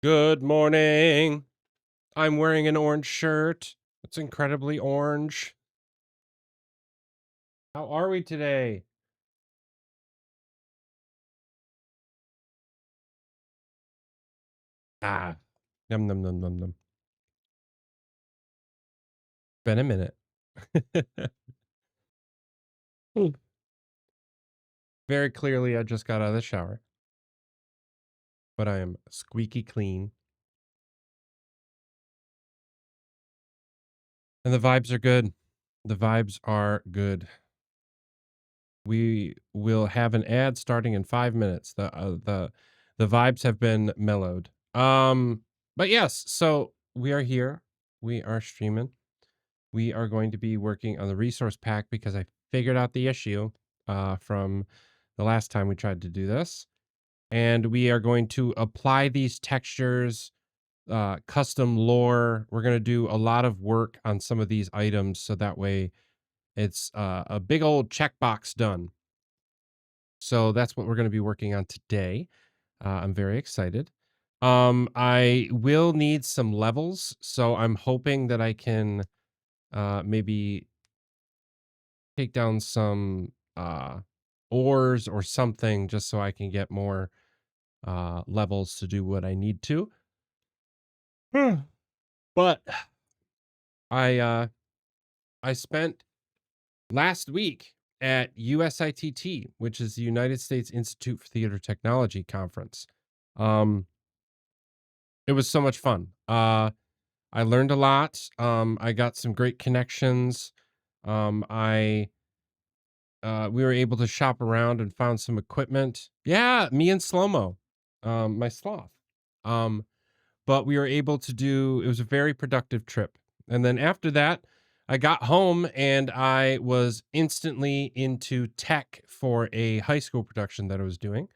Good morning. I'm wearing an orange shirt. It's incredibly orange. How are we today? Ah, num num num num num. Been a minute. Very clearly, I just got out of the shower, but I am squeaky clean, and the vibes are good. The vibes are good. We will have an ad starting in 5 minutes. The vibes have been mellowed. But yes, so we are here. We are streaming. We are going to be working on the resource pack because I figured out the issue from the last time we tried to do this. And we are going to apply these textures, custom lore. We're going to do a lot of work on some of these items so that way it's a big old checkbox done. So that's what we're going to be working on today. I'm very excited. I will need some levels, so I'm hoping that I can maybe take down some ores or something just so I can get more levels to do what I need to. But I spent last week at USITT, which is the United States Institute for Theater Technology conference. It was so much fun. I learned a lot. I got some great connections. I We were able to shop around and found some equipment. Yeah, me and Slow-Mo, my sloth. Um, but we were able to do, it was a very productive trip. And then after that, I got home and I was instantly into tech for a high school production that I was doing.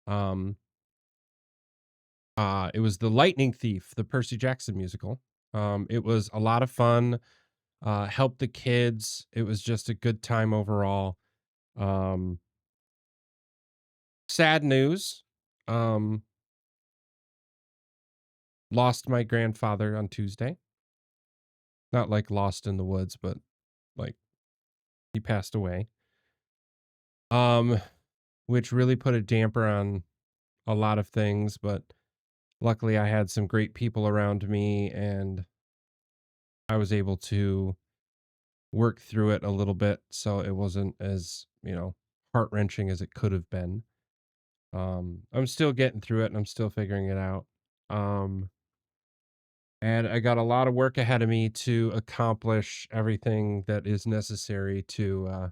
Um, it was The Lightning Thief, the Percy Jackson musical. It was a lot of fun, helped the kids. It was just a good time overall. Um, Sad news. Um, Lost my grandfather on Tuesday. Not like lost in the woods, but like he passed away. Um, which really put a damper on a lot of things, but luckily I had some great people around me and I was able to work through it a little bit so it wasn't as, heart-wrenching as it could have been. I'm still getting through it and I'm still figuring it out. Um, and I got a lot of work ahead of me to accomplish everything that is necessary to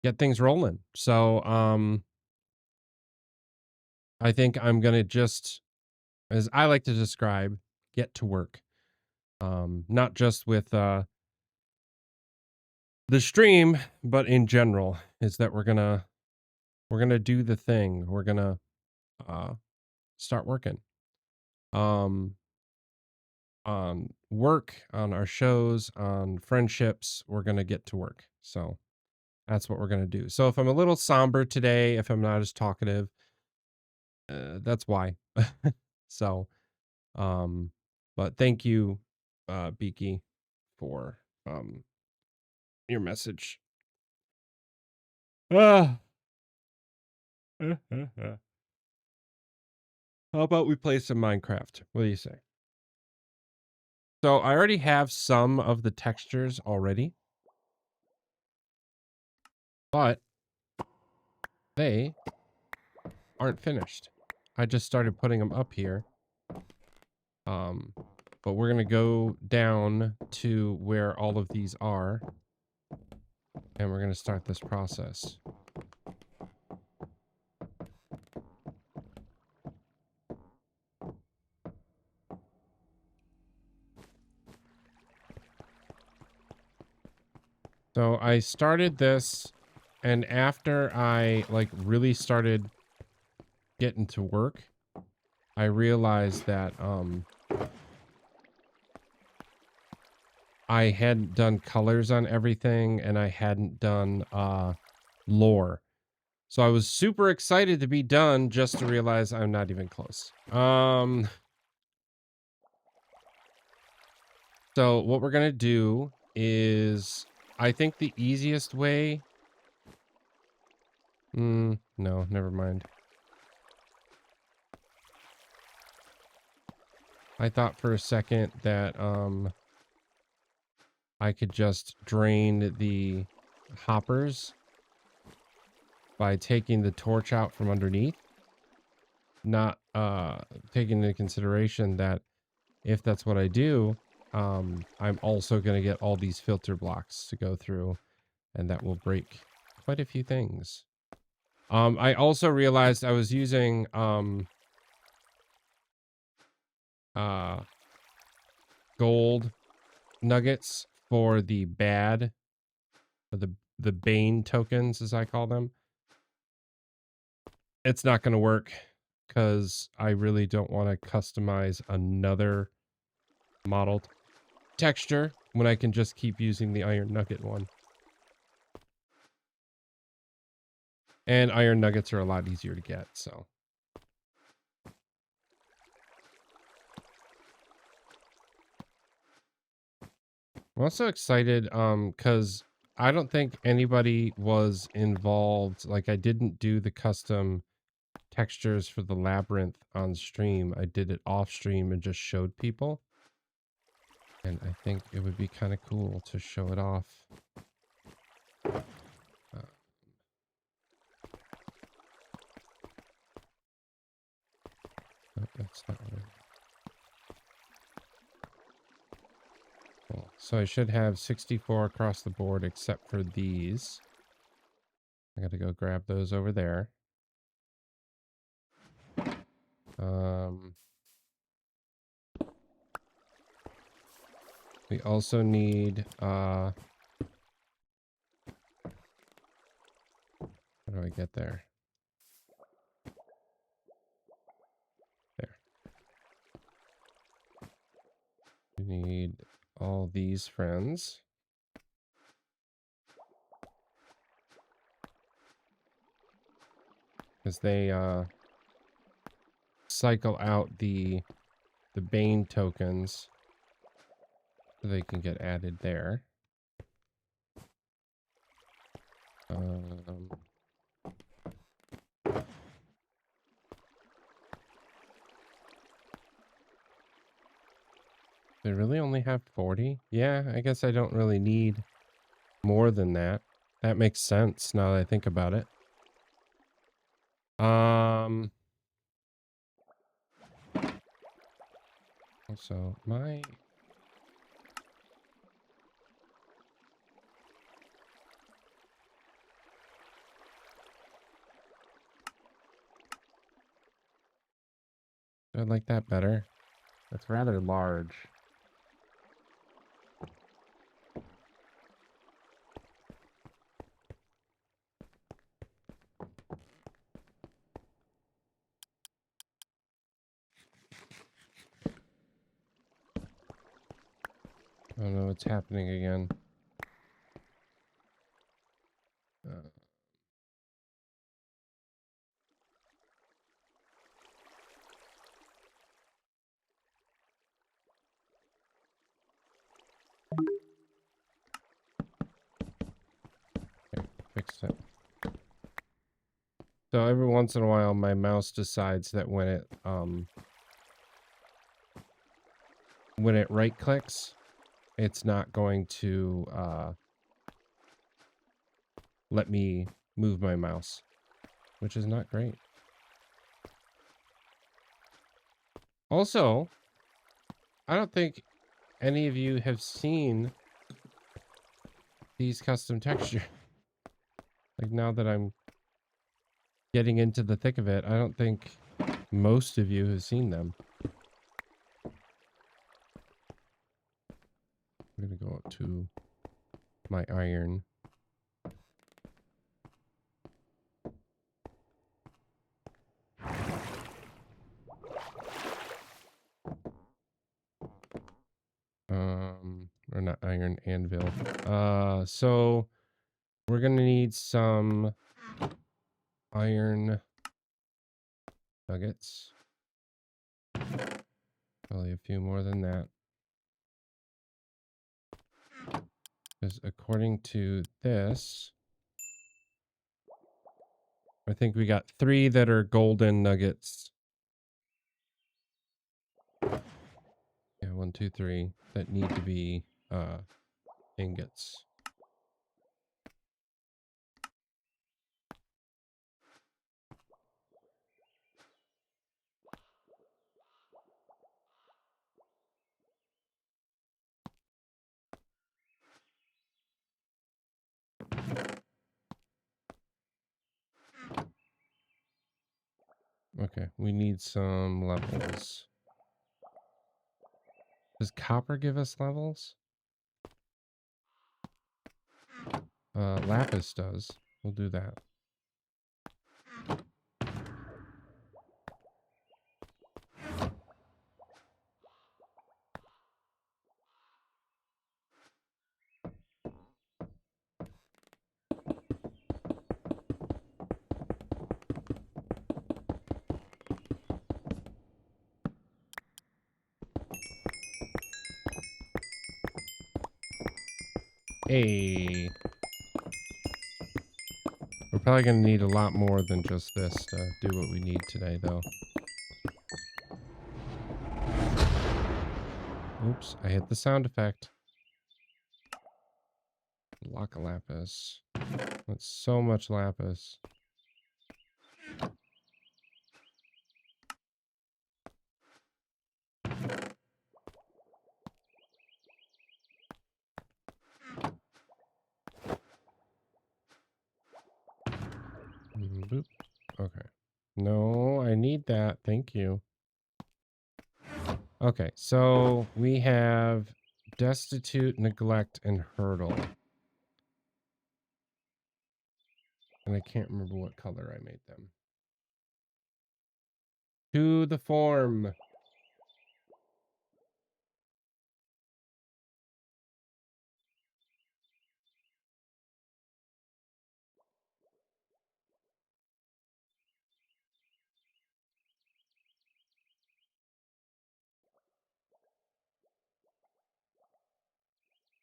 get things rolling. So, I think I'm gonna just, as I like to describe, get to work. Not just with the stream, but in general, is that we're gonna do the thing. We're gonna uh start working. Um on work, on our shows, on friendships, we're gonna get to work. So that's what we're gonna do. So if I'm a little somber today, if I'm not as talkative, that's why. So um but thank you, Beaky, for your message. Ah. How about we play some Minecraft? What do you say? So I already have some of the textures already, but they aren't finished. I just started putting them up here. Um, but we're gonna go down to where all of these are, and we're gonna start this process. So I started this, and after I like really started getting to work, I realized that I hadn't done colors on everything and I hadn't done lore. So I was super excited to be done just to realize I'm not even close. So what we're going to do is, I think the easiest way... no, never mind. I thought for a second that I could just drain the hoppers by taking the torch out from underneath. Not taking into consideration that if that's what I do, I'm also going to get all these filter blocks to go through, and that will break quite a few things. I also realized I was using gold nuggets for the bad, or the Bane tokens, as I call them. It's not going to work because I really don't want to customize another modeled texture when I can just keep using the iron nugget one. And iron nuggets are a lot easier to get, so. I'm also excited because I don't think anybody was involved. Like, I didn't do the custom textures for the labyrinth on stream. I did it off stream and just showed people. And I think it would be kind of cool to show it off. Oh, that's not right. Cool. So I should have 64 across the board except for these. I gotta go grab those over there. We also need how do I get there? There. We need all these friends. Because they cycle out the Bane tokens so they can get added there. They really only have 40? Yeah, I guess I don't really need more than that. That makes sense now that I think about it. Also, my... I like that better. That's rather large. I don't know what's happening again. Okay, fix it. So every once in a while, my mouse decides that when it right clicks, it's not going to let me move my mouse, which is not great. Also, I don't think any of you have seen these custom textures. Like, now that I'm getting into the thick of it, I don't think most of you have seen them. I'm gonna go up to my iron. Or not iron, anvil. So we're gonna need some iron nuggets. Probably a few more than that. Because according to this, I think we got 3 that are golden nuggets. Yeah, 1, 2, 3 that need to be ingots. Okay, we need some levels. Does copper give us levels? Lapis does. We'll do that. Hey. We're probably going to need a lot more than just this to do what we need today, though. Oops, I hit the sound effect. Block of lapis. That's so much lapis. Boop. Okay. No, I need that. Thank you. Okay, so we have destitute, neglect, and hurdle. And I can't remember what color I made them. To the form.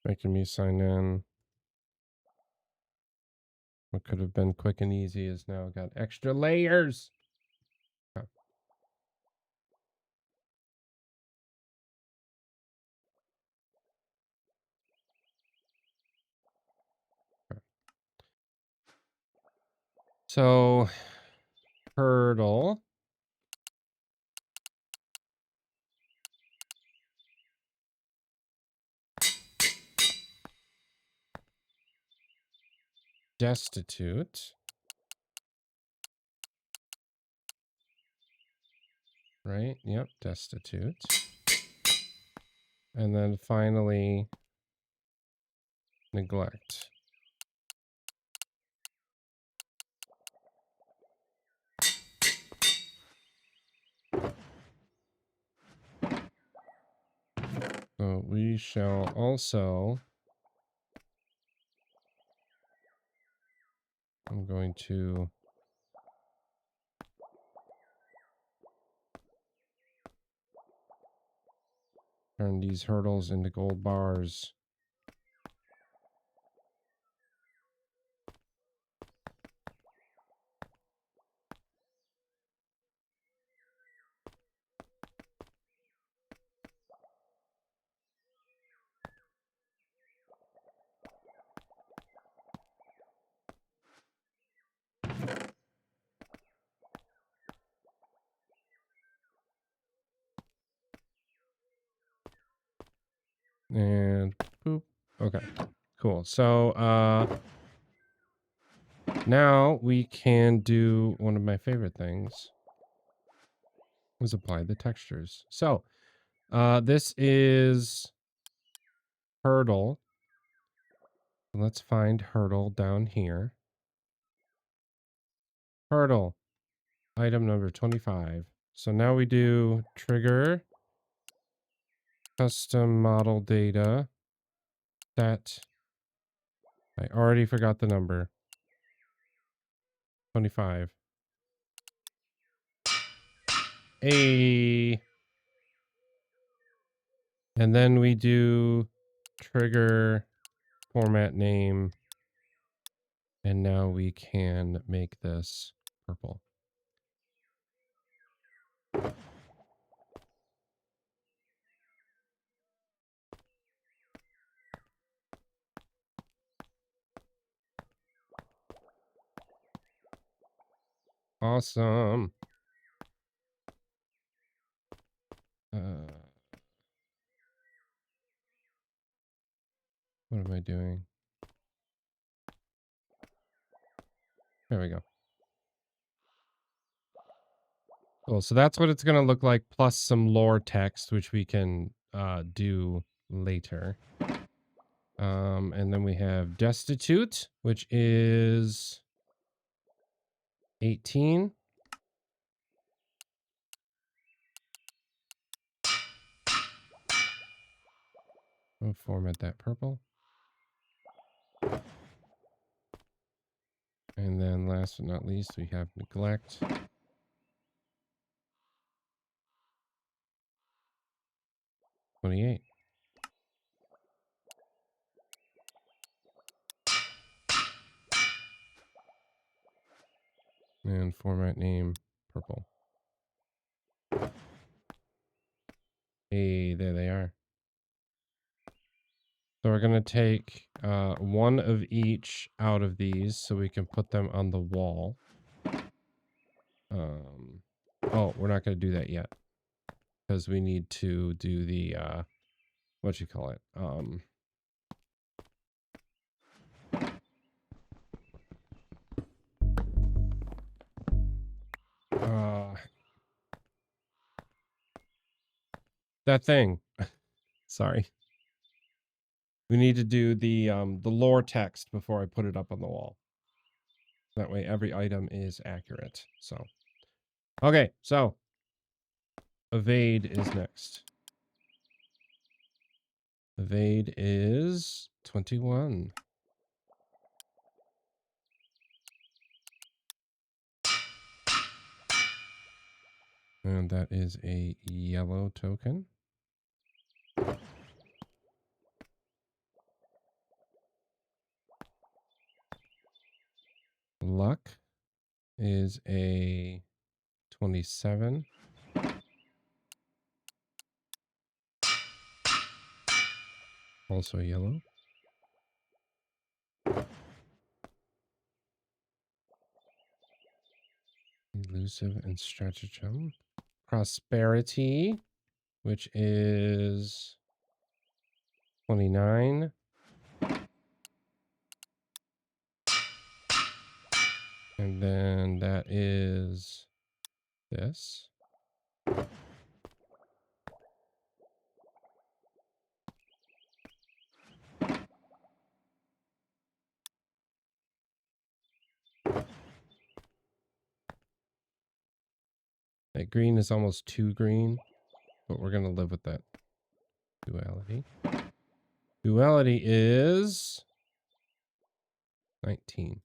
Making me sign in. What could have been quick and easy is now got extra layers. Oh. Okay. So, hurdle. Destitute. Right? Yep, destitute. And then finally, neglect. So we shall also, I'm going to turn these hurdles into gold bars. And boop. Okay, cool. So now we can do one of my favorite things, is apply the textures. So this is hurdle. Let's find hurdle down here. Hurdle, item number 25. So now we do trigger, custom model data, set. I already forgot the number. 25. Hey. And then we do trigger format name. And now we can make this purple. Awesome. What am I doing? There we go. Cool. So that's what it's going to look like, plus some lore text, which we can do later. And then we have destitute, which is 18. We'll format that purple. And then last but not least, we have neglect. $28. And format name purple. Hey, there they are. So we're going to take one of each out of these so we can put them on the wall. Oh, we're not going to do that yet because we need to do the, what you call it? That thing. Sorry. We need to do the lore text before I put it up on the wall. That way every item is accurate. So, okay, so evade is next. Evade is 21. And that is a yellow token. Luck is a 27. Also yellow. Elusive and stratagem. Prosperity, which is 29. And then that is this. That green is almost too green, but we're going to live with that. Duality. Duality is 19.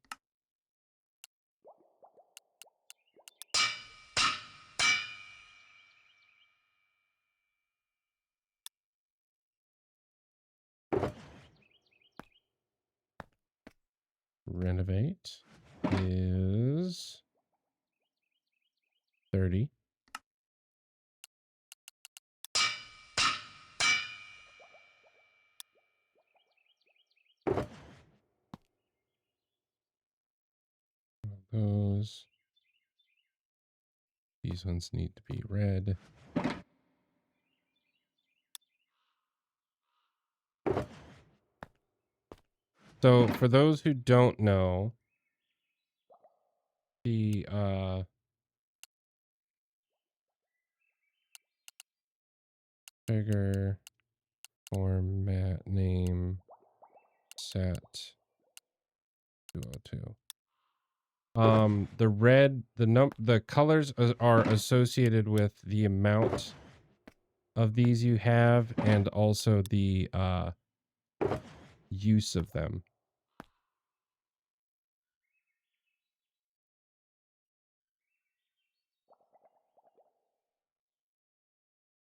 Renovate is 30. Those. These ones need to be red. So for those who don't know, the trigger format name set 202. The red, the colors are associated with the amount of these you have and also the use of them.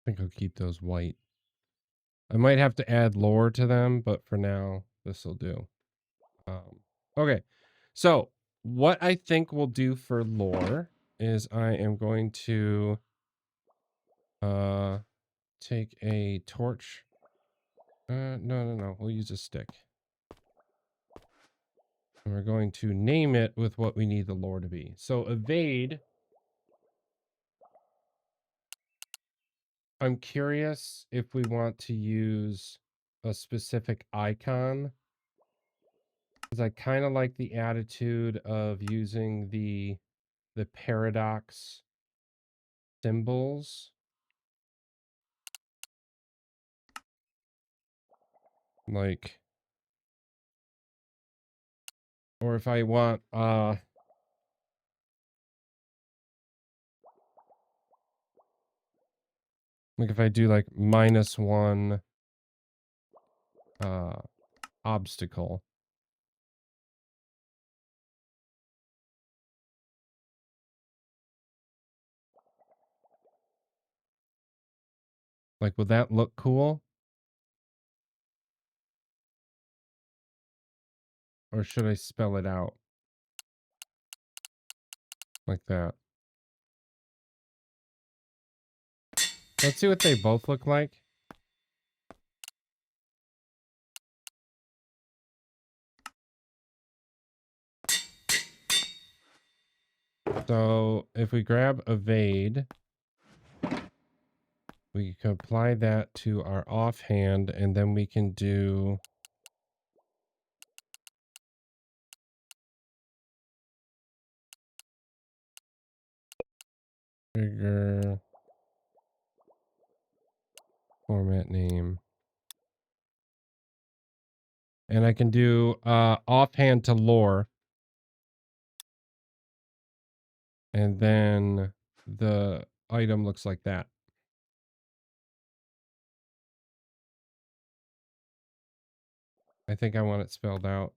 think I'll keep those white. I might have to add lore to them, but for now, this will do. Okay, so what I think we'll do for lore is I am going to take a torch. No, we'll use a stick. And we're going to name it with what we need the lore to be. So evade. I'm curious if we want to use a specific icon, because I kind of like the attitude of using the paradox symbols. Like, or if I want like if I do like -1 obstacle. Like, would that look cool? Or should I spell it out? Like that. Let's see what they both look like. So if we grab evade, we can apply that to our offhand, and then we can do trigger format name. And I can do offhand to lore. And then the item looks like that. I think I want it spelled out.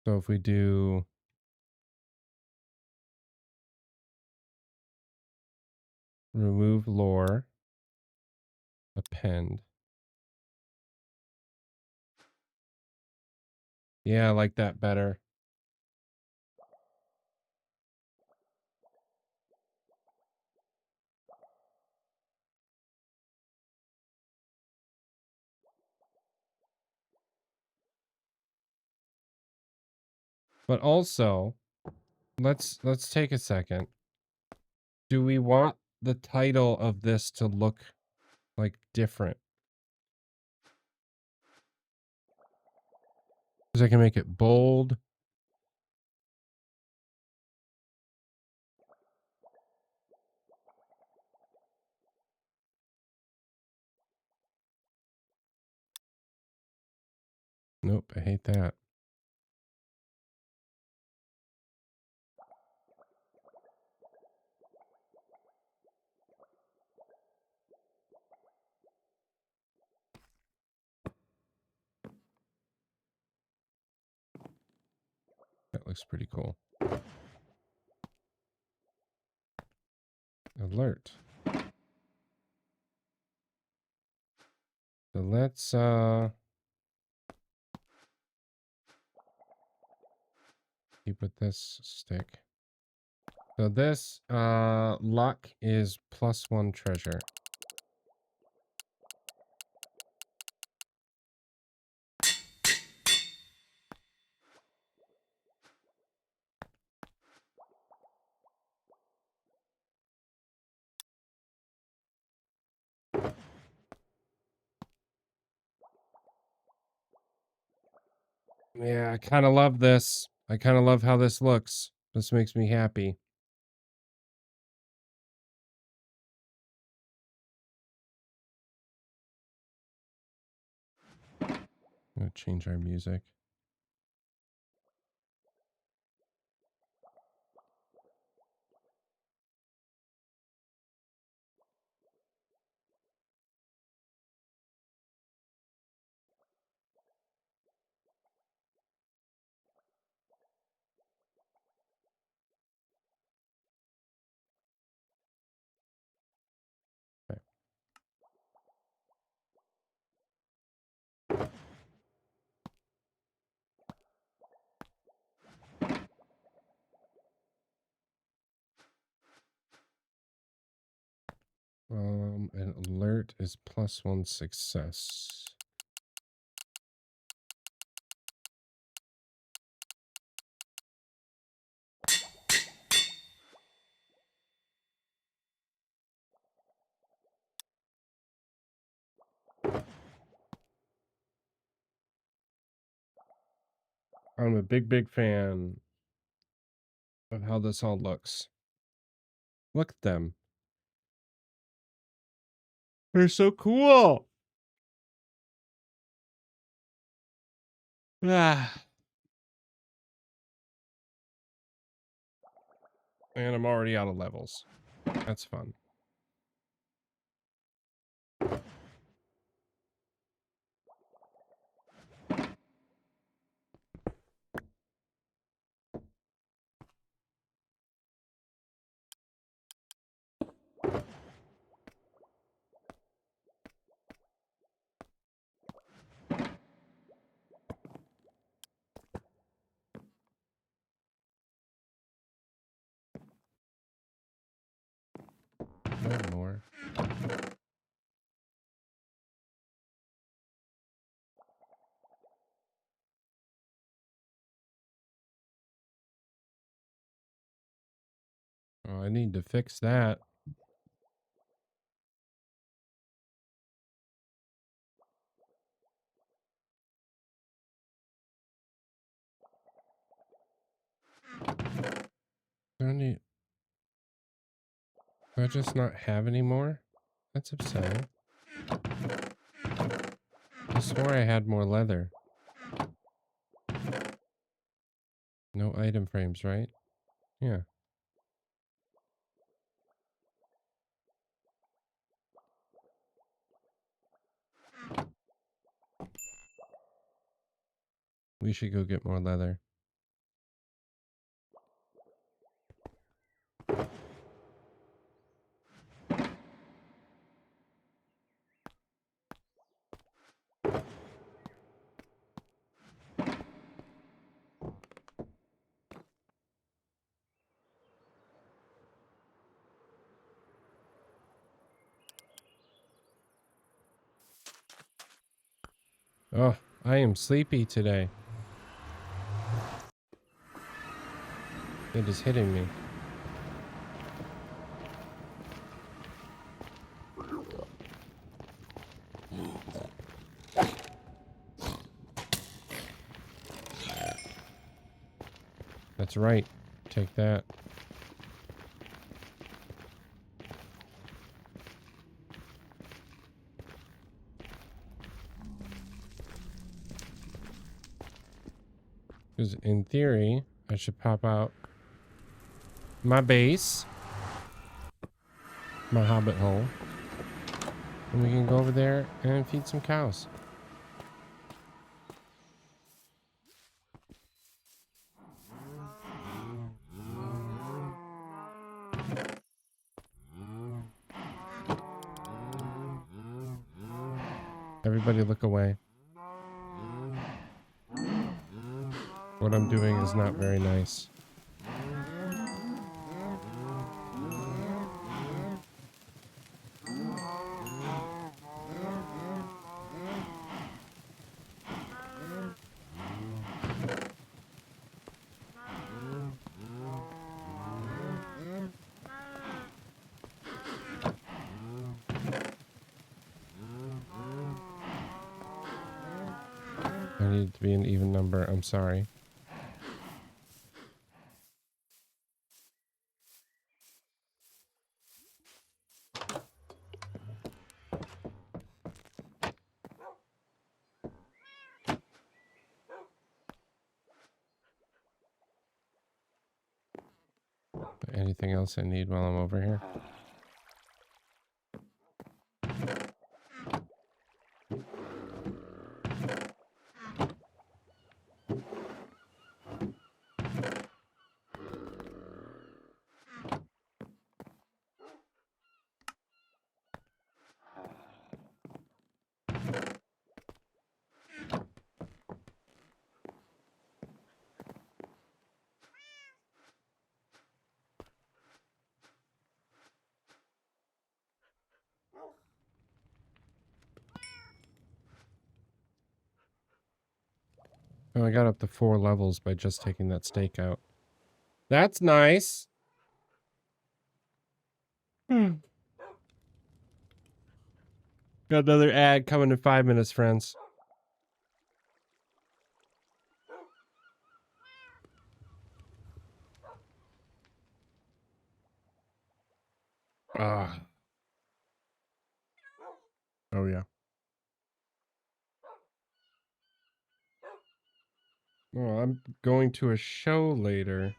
So if we do remove lore, append. Yeah, I like that better. But also, let's take a second. Do we want the title of this to look like different? Because I can make it bold. Nope, I hate that. That looks pretty cool. Alert. So let's keep with this stick. So this luck is +1 treasure. Yeah, I kind of love this. I kind of love how this looks. This makes me happy. I'm gonna change our music. An alert is +1 success. I'm a big fan of how this all looks. Look at them. They're so cool. Ah. And I'm already out of levels. That's fun. No more. Oh, I need to fix that. Do I just not have any more? That's upsetting. I swore I had more leather. No item frames, right? Yeah. We should go get more leather. Oh, I am sleepy today. It is hitting me. That's right. Take that. Because in theory, I should pop out my base, my hobbit hole, and we can go over there and feed some cows. Everybody look away. What I'm doing is not very nice. I need it to be an even number. I'm sorry. Anything else I need while I'm over here? Oh, I got up to 4 levels by just taking that stake out. That's nice. Got another ad coming in 5 minutes, friends. Ah. Oh, yeah. Oh, I'm going to a show later.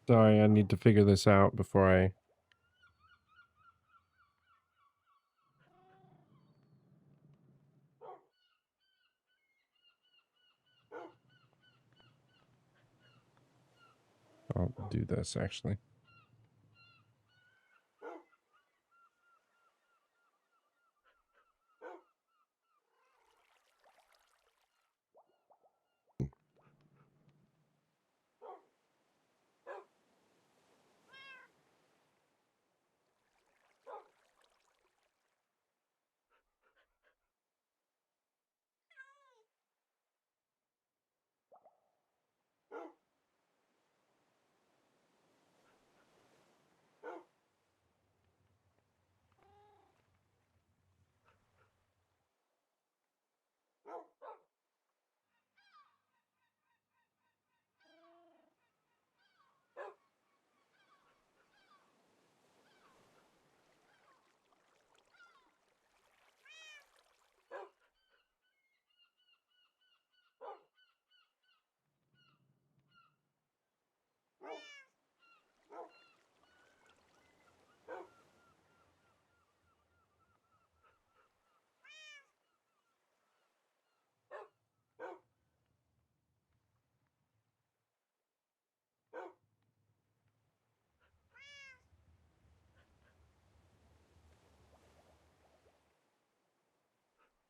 Sorry, I need to figure this out before I... I'll do this, actually.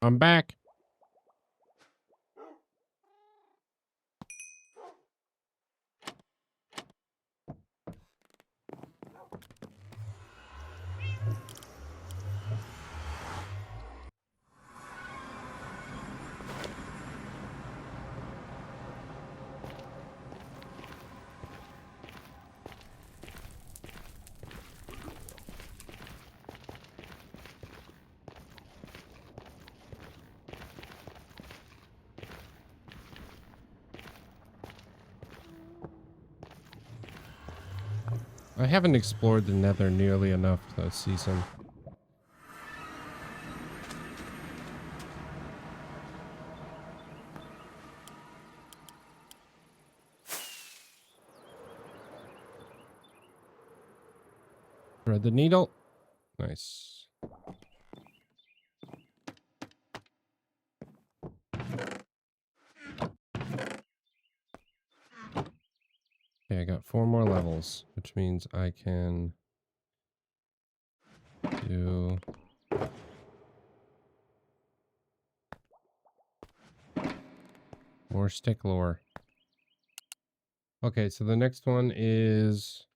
I'm back. I haven't explored the Nether nearly enough this season. Thread the needle. Nice. Okay, I got 4 more levels, which means I can do more stick lore. Okay, so the next one is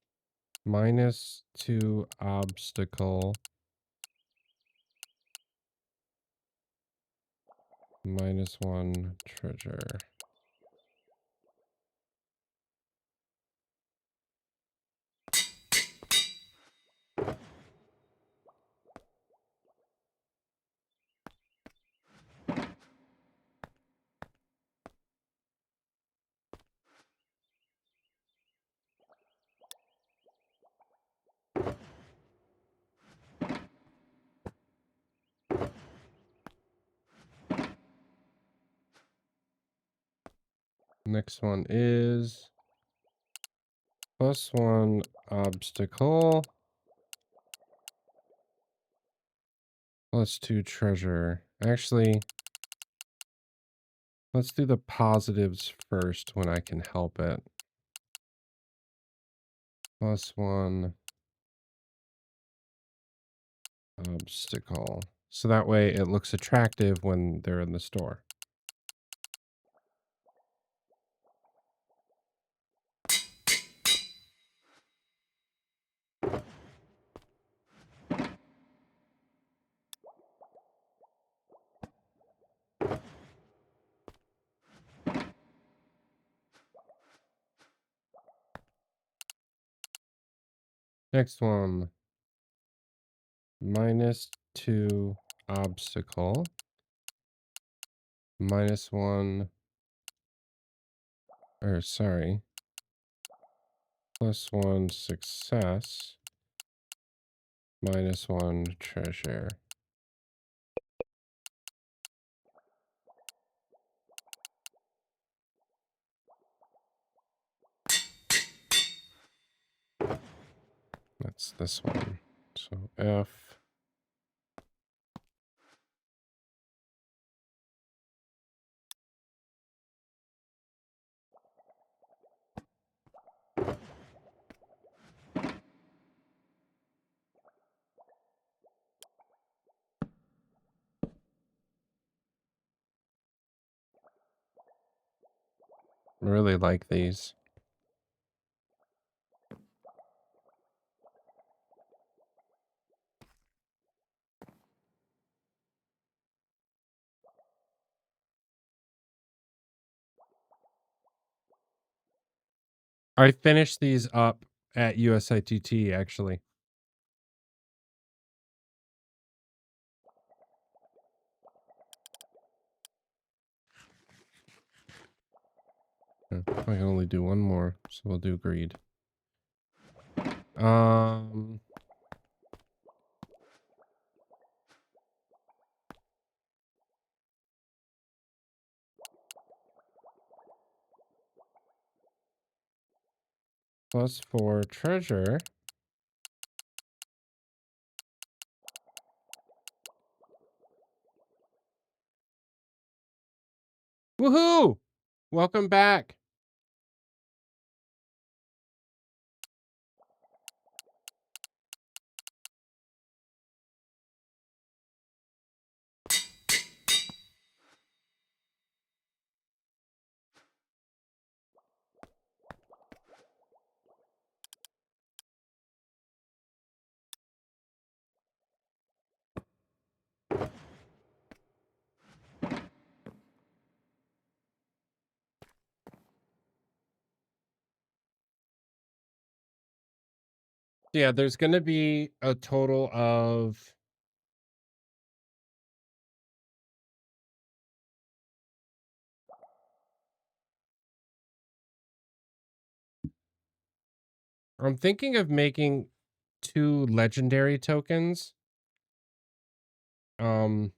-2 obstacle, -1 treasure. Next one is +1 obstacle, +2 treasure. Actually, let's do the positives first when I can help it. +1 obstacle. So that way it looks attractive when they're in the store. Next one. -2 obstacle, -1, or sorry, +1 success, -1 treasure. That's this one. So F. I really like these. I finished these up at USITT, actually. I can only do one more, so we'll do greed. +4 treasure. Woohoo! Welcome back. Yeah, there's gonna be a total of I'm thinking of making 2 legendary tokens. Um,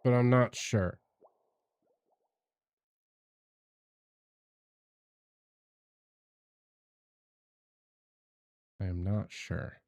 but I'm not sure. I am not sure.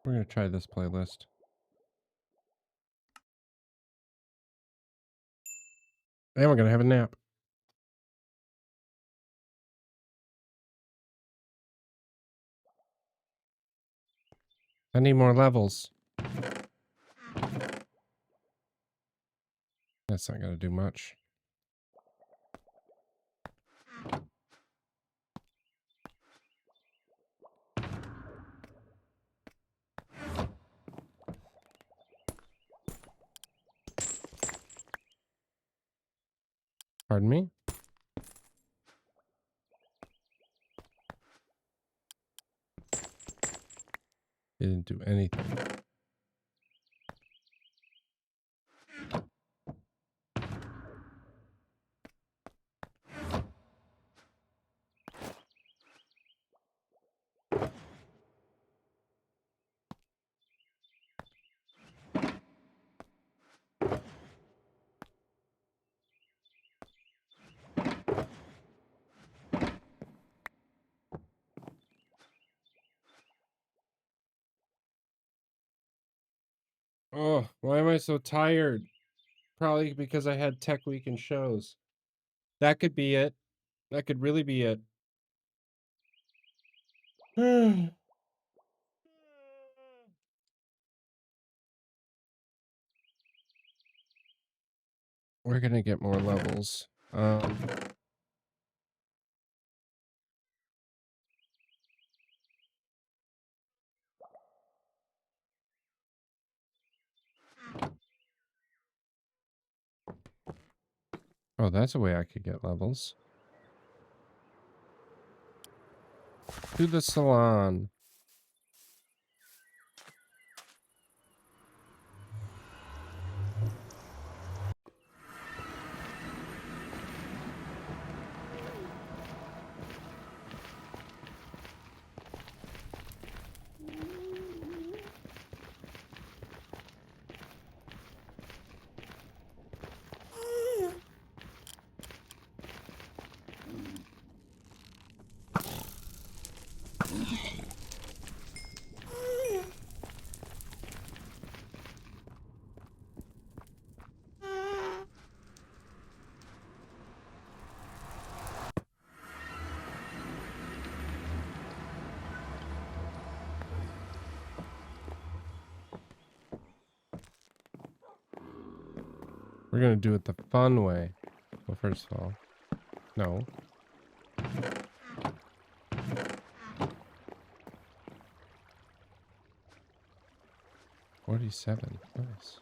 We're gonna try this playlist. And we're gonna have a nap. I need more levels. That's not gonna do much. Pardon me? It didn't do anything. Oh, why am I so tired? Probably because I had Tech Week and shows. That could be it. That could really be it. We're gonna get more levels. Oh, that's a way I could get levels. To the salon. We're gonna do it the fun way. Well, first of all, no. $47. Nice.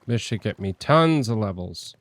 This should get me tons of levels.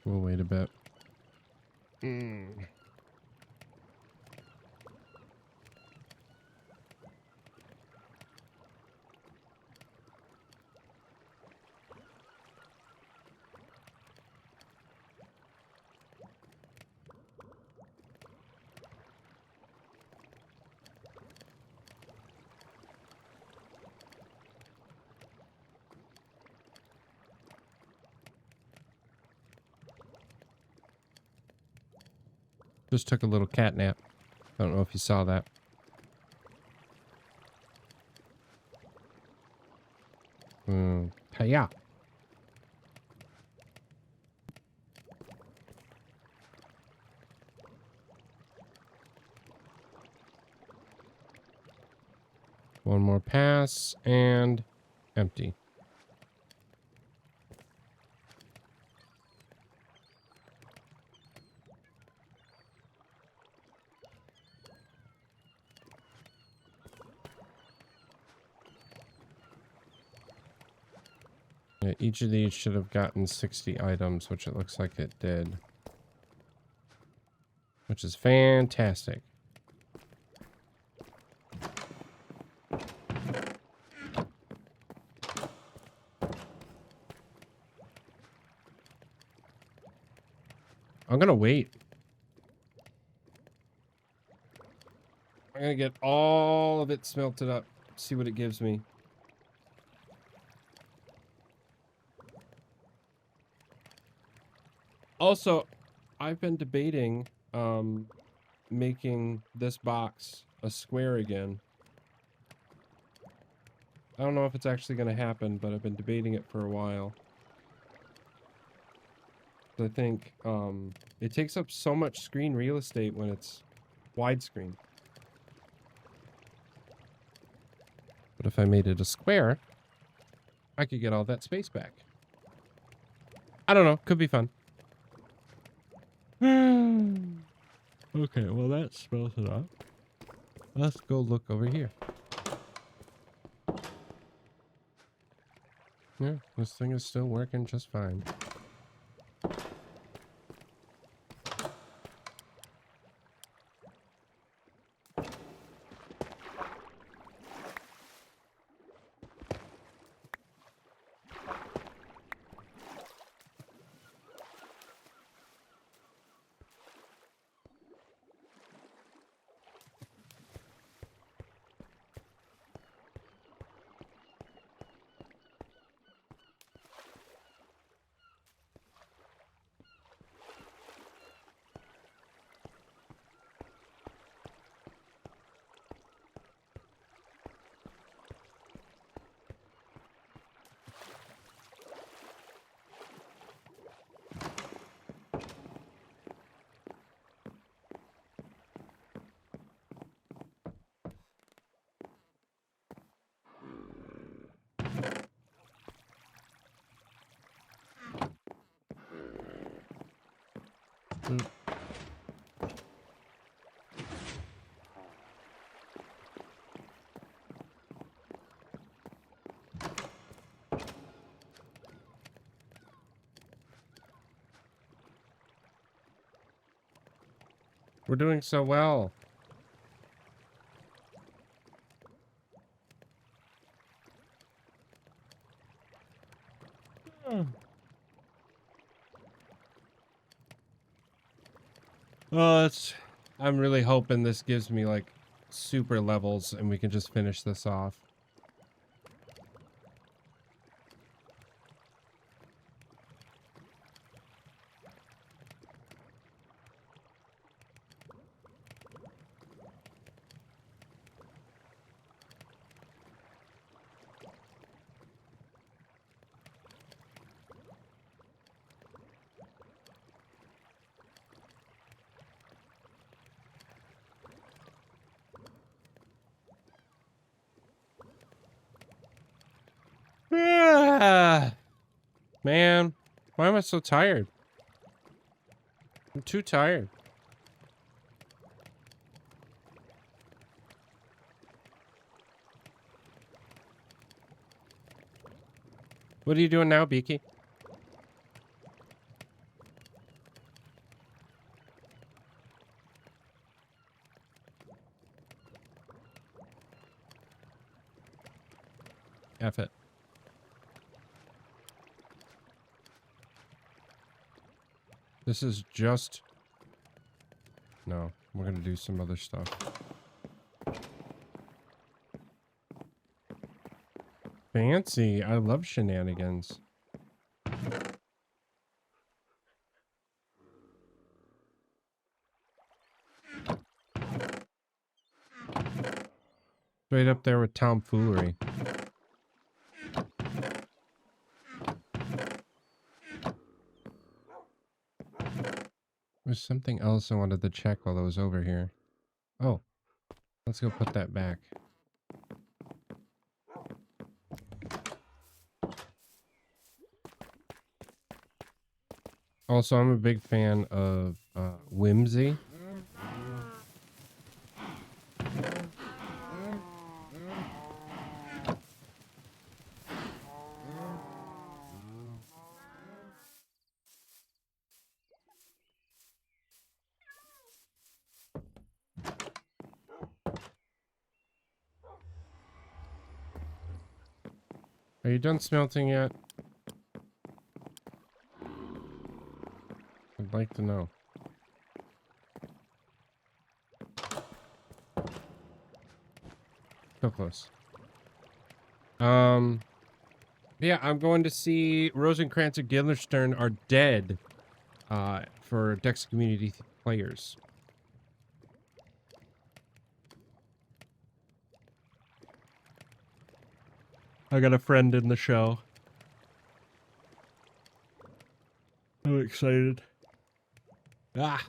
We'll wait a bit. Mm. Just took a little cat nap. I don't know if you saw that. Yeah. One more pass and empty. Yeah, each of these should have gotten 60 items, which it looks like it did. Which is fantastic. I'm gonna wait. I'm gonna get all of it smelted up, see what it gives me. Also, I've been debating making this box a square again. I don't know if it's actually going to happen, but I've been debating it for a while. I think it takes up so much screen real estate when it's widescreen. But if I made it a square, I could get all that space back. I don't know. Could be fun. Okay, well that spells it up. Let's go look over here. Yeah, this thing is still working just fine. We're doing so well. Oh, I'm really hoping this gives me like super levels and we can just finish this off. Man, why am I so tired? I'm too tired. What are you doing now, Beaky? F it. This is just... No, we're gonna do some other stuff. Fancy. I love shenanigans. Straight up there with tomfoolery. There's something else I wanted to check while I was over here. Oh, let's go put that back. Also, I'm a big fan of Whimsy. Are you done smelting yet? I'd like to know. So close. Yeah, I'm going to see Rosencrantz and Guildenstern are dead for Dex Community players. I got a friend in the show. I'm excited. Ah!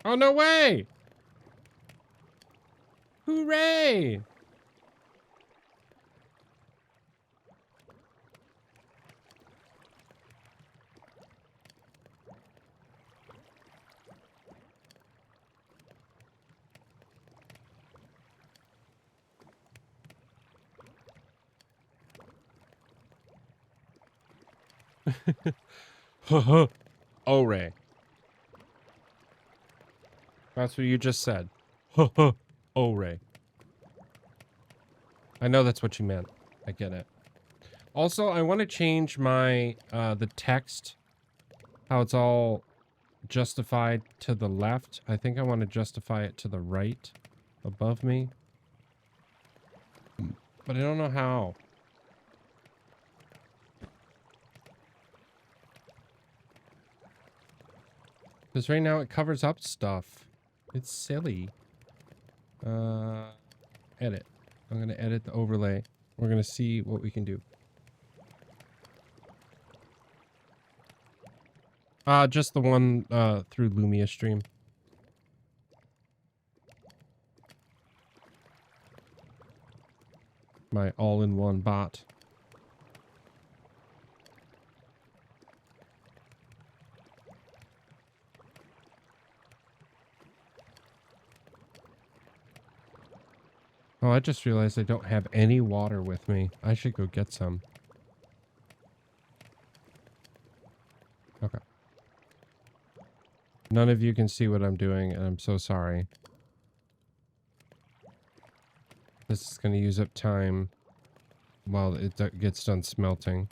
Oh, no way! Hooray! Ore. That's what you just said. Ore. I know that's what you meant. I get it. Also, I want to change my, the text. How it's all justified to the left. I think I want to justify it to the right above me. But I don't know how. Because right now it covers up stuff. It's silly. Edit. I'm going to edit the overlay. We're going to see what we can do. Just the one, through Lumia stream. My all-in-one bot. Oh, I just realized I don't have any water with me. I should go get some. Okay. None of you can see what I'm doing, and I'm so sorry. This is going to use up time while it gets done smelting.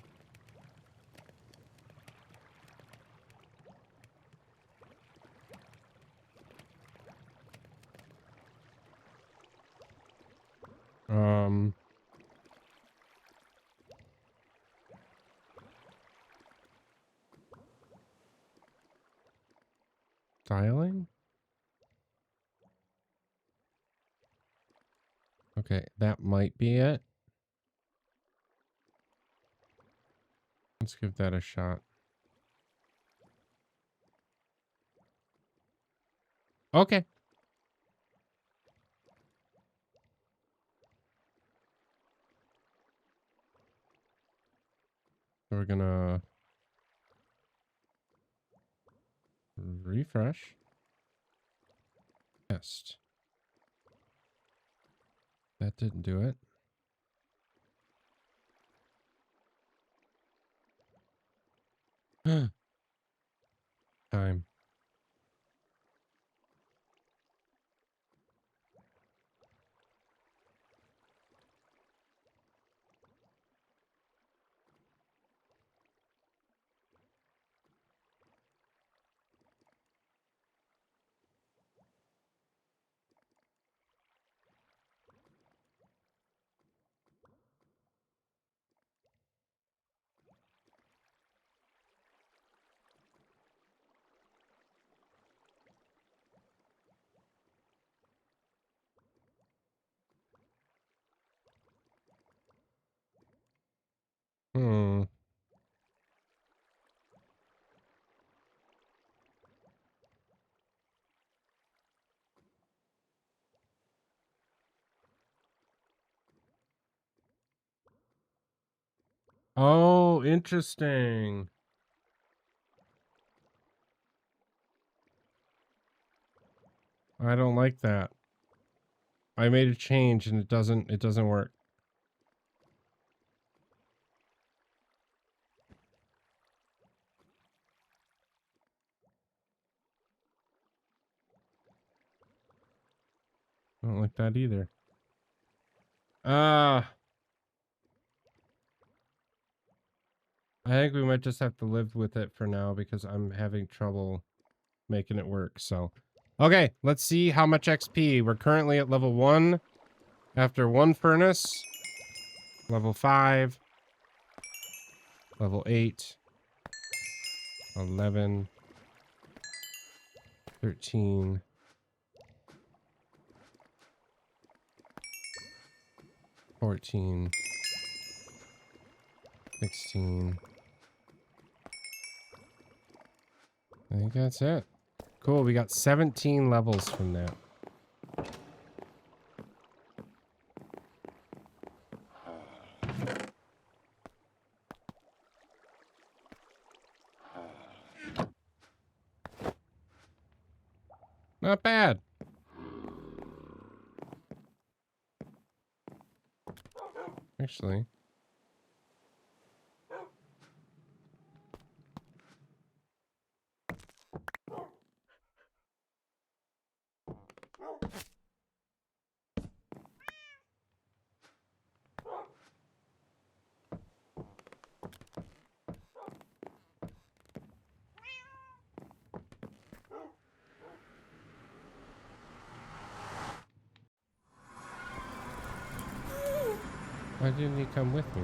Dialing? Okay, that might be it. Let's give that a shot. Okay. So we're gonna refresh. Test. That didn't do it. Time. Oh, interesting. I don't like that. I made a change and it doesn't work. I don't like that either. I think we might just have to live with it for now because I'm having trouble making it work. So, okay, let's see how much XP. We're currently at level 1 after 1 furnace. Level 5. Level 8. 11. 13. 14. 16. I think that's it. Cool, we got 17 levels from that. Not bad. Actually. Why didn't he come with me?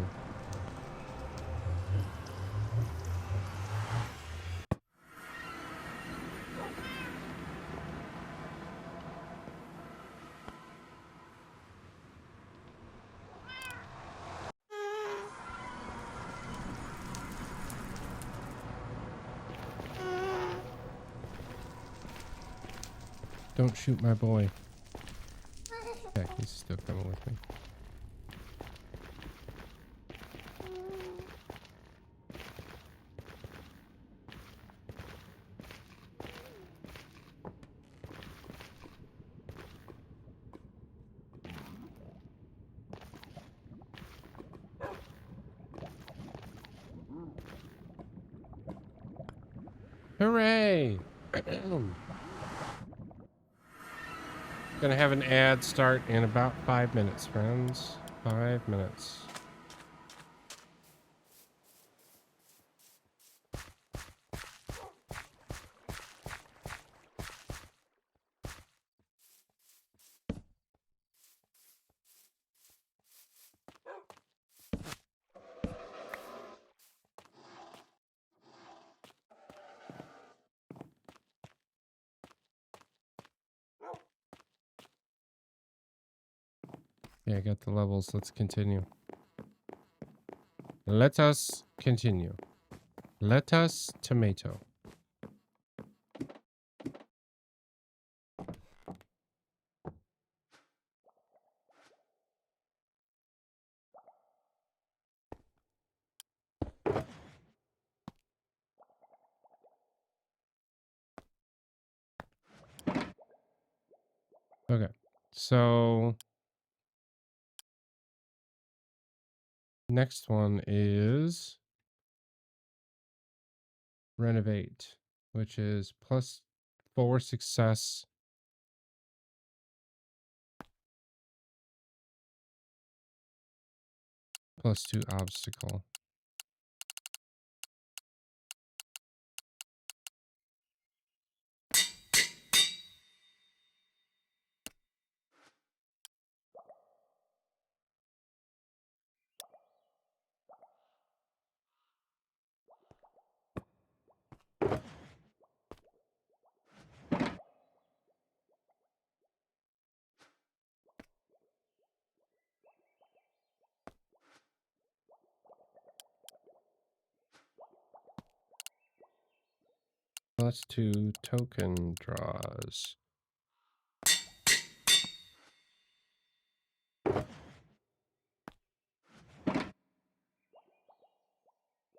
Don't shoot my boy. Heck, he's still coming with me. Hooray! Gonna have an ad start in about 5 minutes, friends. 5 minutes. Yeah, I got the levels. Let's continue. Let us continue. Let us tomato. Okay, so next one is renovate, which is +4 success. +2 obstacle. +2 token draws.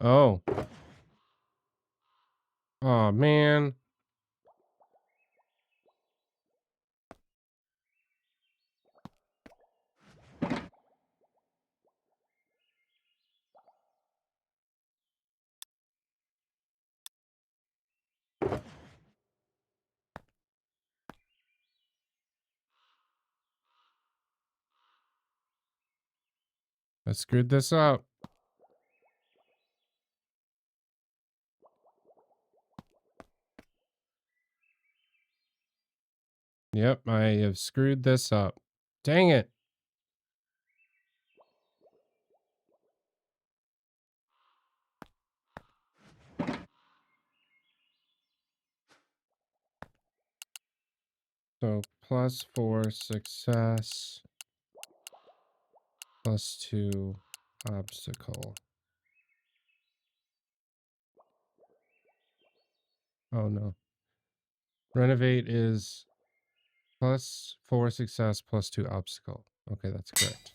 Oh. Oh, man. I screwed this up. Yep, I have screwed this up. Dang it. So +4 success, +2 obstacle. Oh no. Renovate is +4 success, +2 obstacle. Okay, that's correct.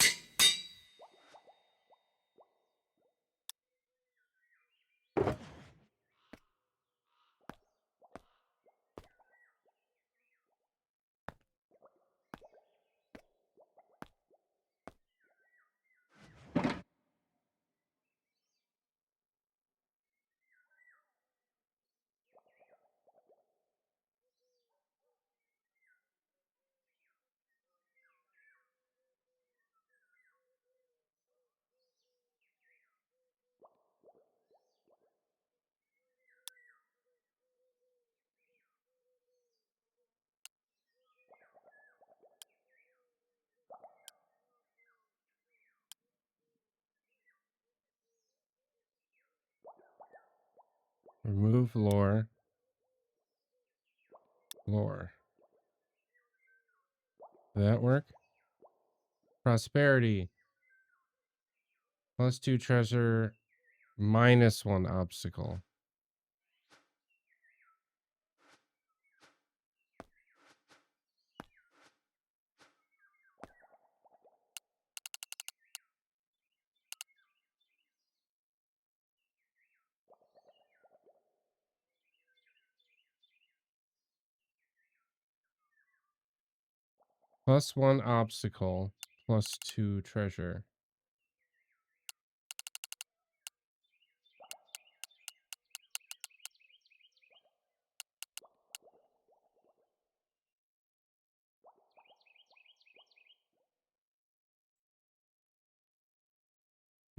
Remove lore. Lore. Did that work? Prosperity. +2 treasure, -1 obstacle. +1 obstacle, +2 treasure.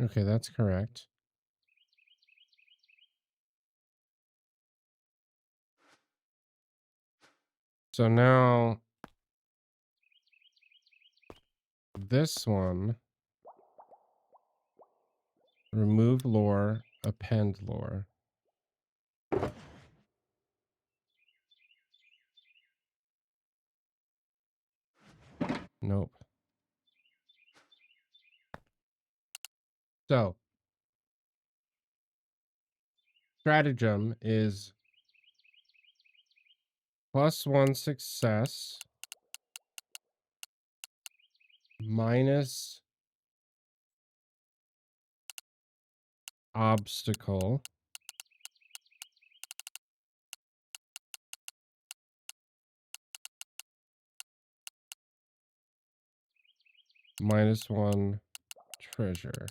Okay, that's correct. So now this one, remove lore, append lore. Nope. So stratagem is +1 success, minus obstacle, -1 treasure.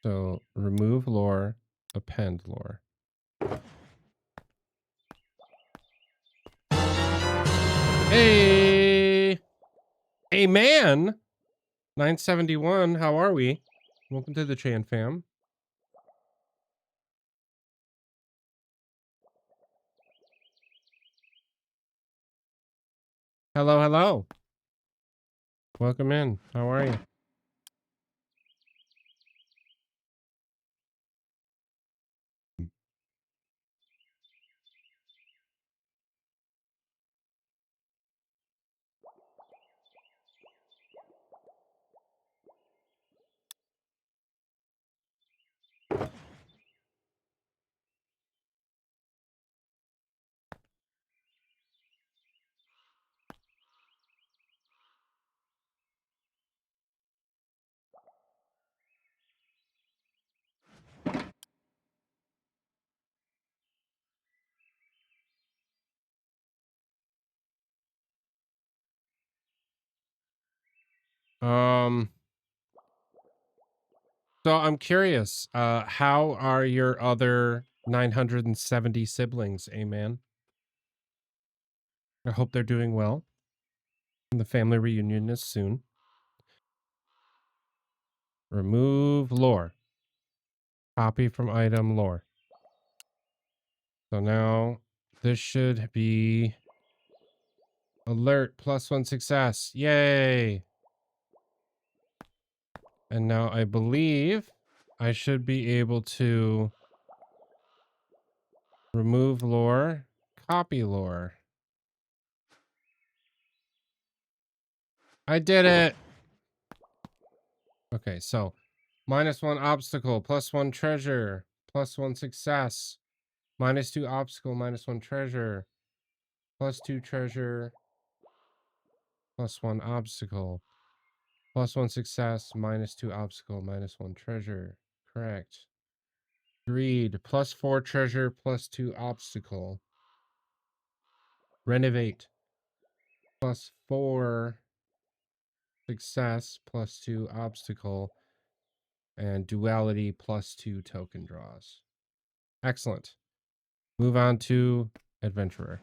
So remove lore, append lore. Hey, hey man, 971. How are we? Welcome to the Chan fam. Hello, hello. Welcome in. How are you? So I'm curious, how are your other 970 siblings, man? I hope they're doing well. And the family reunion is soon. Remove lore. Copy from item lore. So now this should be alert +1 success. Yay. And now I believe I should be able to remove lore, copy lore. I did it. Okay, so -1 obstacle, +1 treasure, +1 success, -2 obstacle, -1 treasure, +2 treasure, +1 obstacle, +1 success, -2 obstacle, -1 treasure. Correct. Greed, +4 treasure, +2 obstacle. Renovate, +4 success, +2 obstacle. And duality, +2 token draws. Excellent. Move on to adventurer.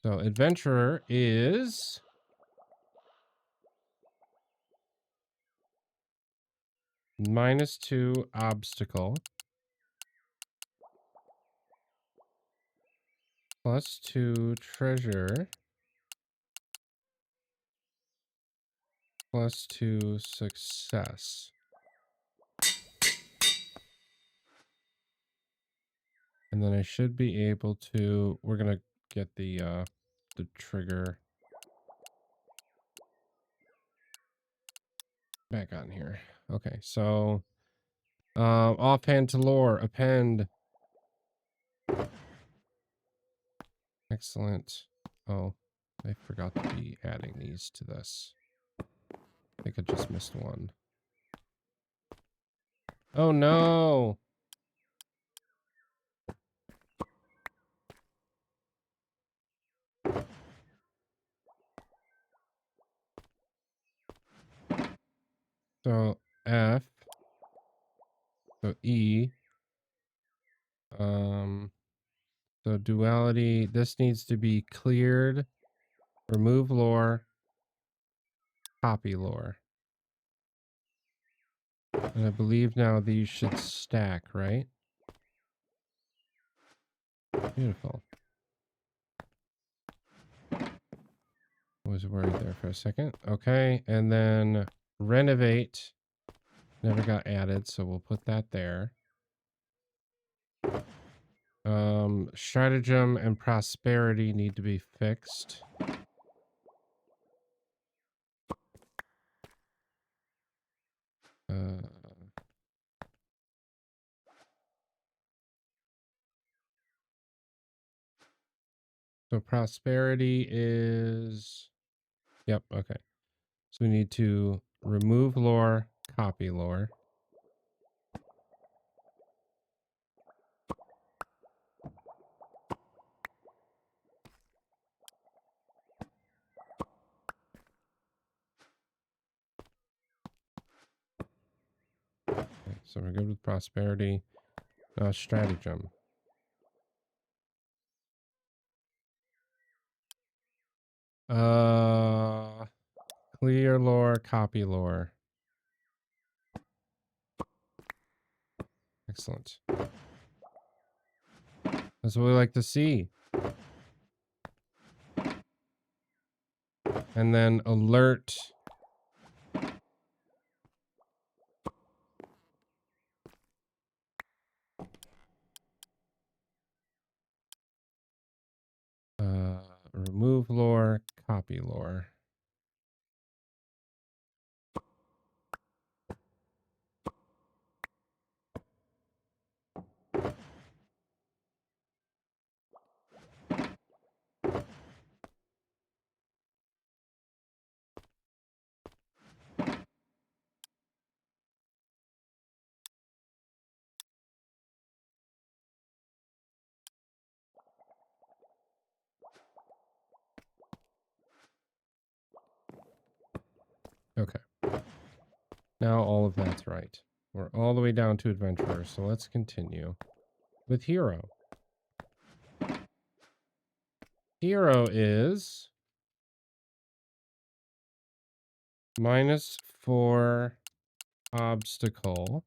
So adventurer is -2 obstacle, +2 treasure, +2 success. And then I should be able to, we're gonna get the trigger back on here. Okay, so offhand to lore, append. Excellent. Oh, I forgot to be adding these to this. I think I just missed one. Oh no! So F, so E, so duality, this needs to be cleared, remove lore, copy lore. And I believe now these should stack, right? Beautiful. Was worried there for a second. Okay, and then renovate never got added, so we'll put that there. Stratagem and prosperity need to be fixed. So prosperity is, yep, okay. So we need to remove lore, copy lore. Okay, so we're good with prosperity. Now stratagem. Clear lore, copy lore. Excellent. That's what we like to see. And then alert. Remove lore, copy lore. Okay. Now all of that's right. We're all the way down to adventurer, so let's continue with hero. Hero is -4 obstacle,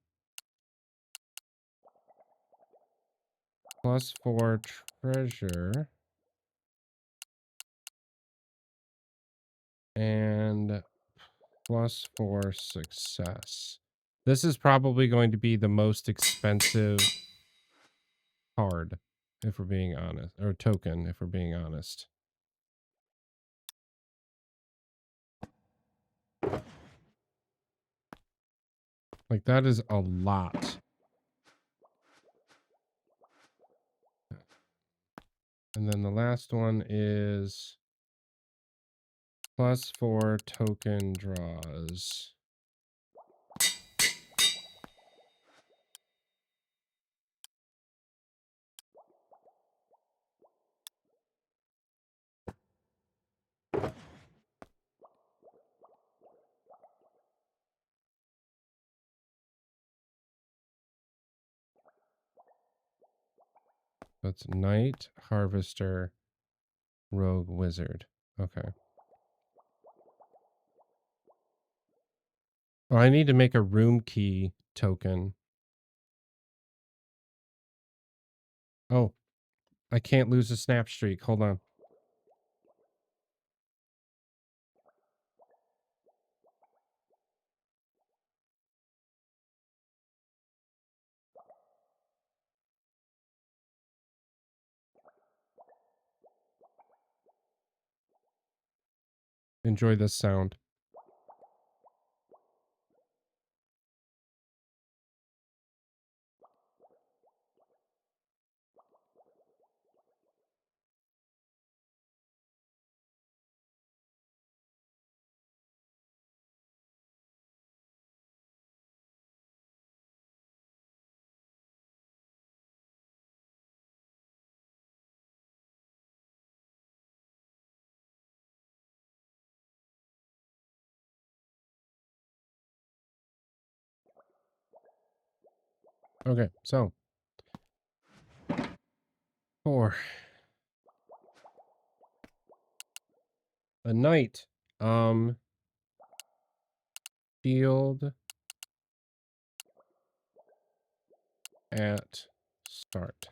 +4 treasure, and +4 success. This is probably going to be the most expensive card, if we're being honest, or token, if we're being honest. Like, that is a lot. And then the last one is +4 token draws. That's Knight, Harvester, Rogue, Wizard. Okay. Oh, I need to make a room key token. Oh, I can't lose a snap streak. Hold on. Enjoy this sound. Okay, so 4. A knight. Field at start.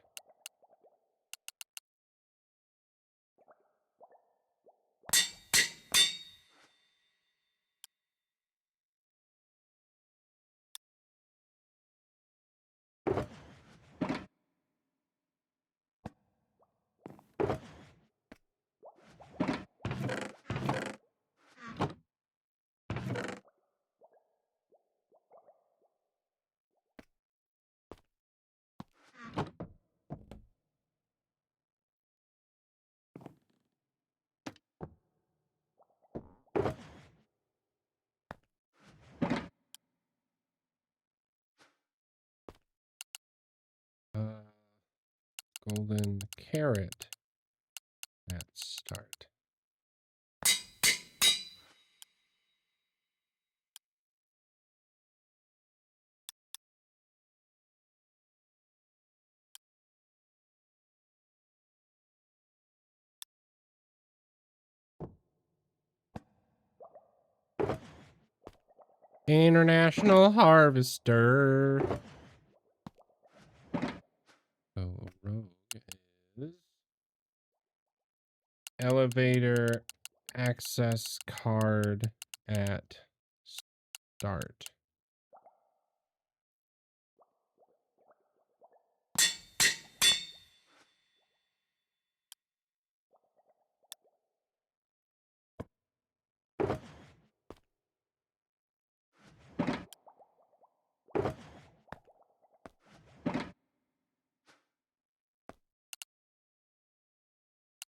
Golden carrot at start. International Harvester. So rogue is elevator access card at start.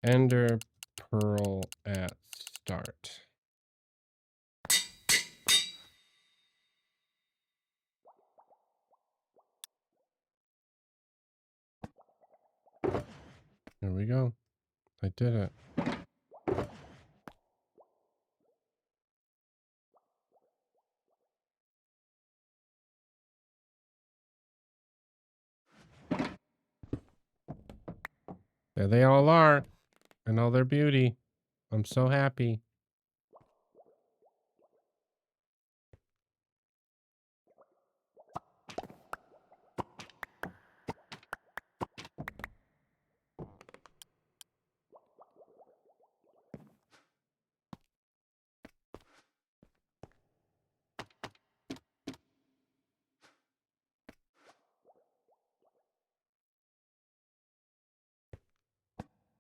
Ender pearl at start. There we go. I did it. There they all are. And all their beauty. I'm so happy.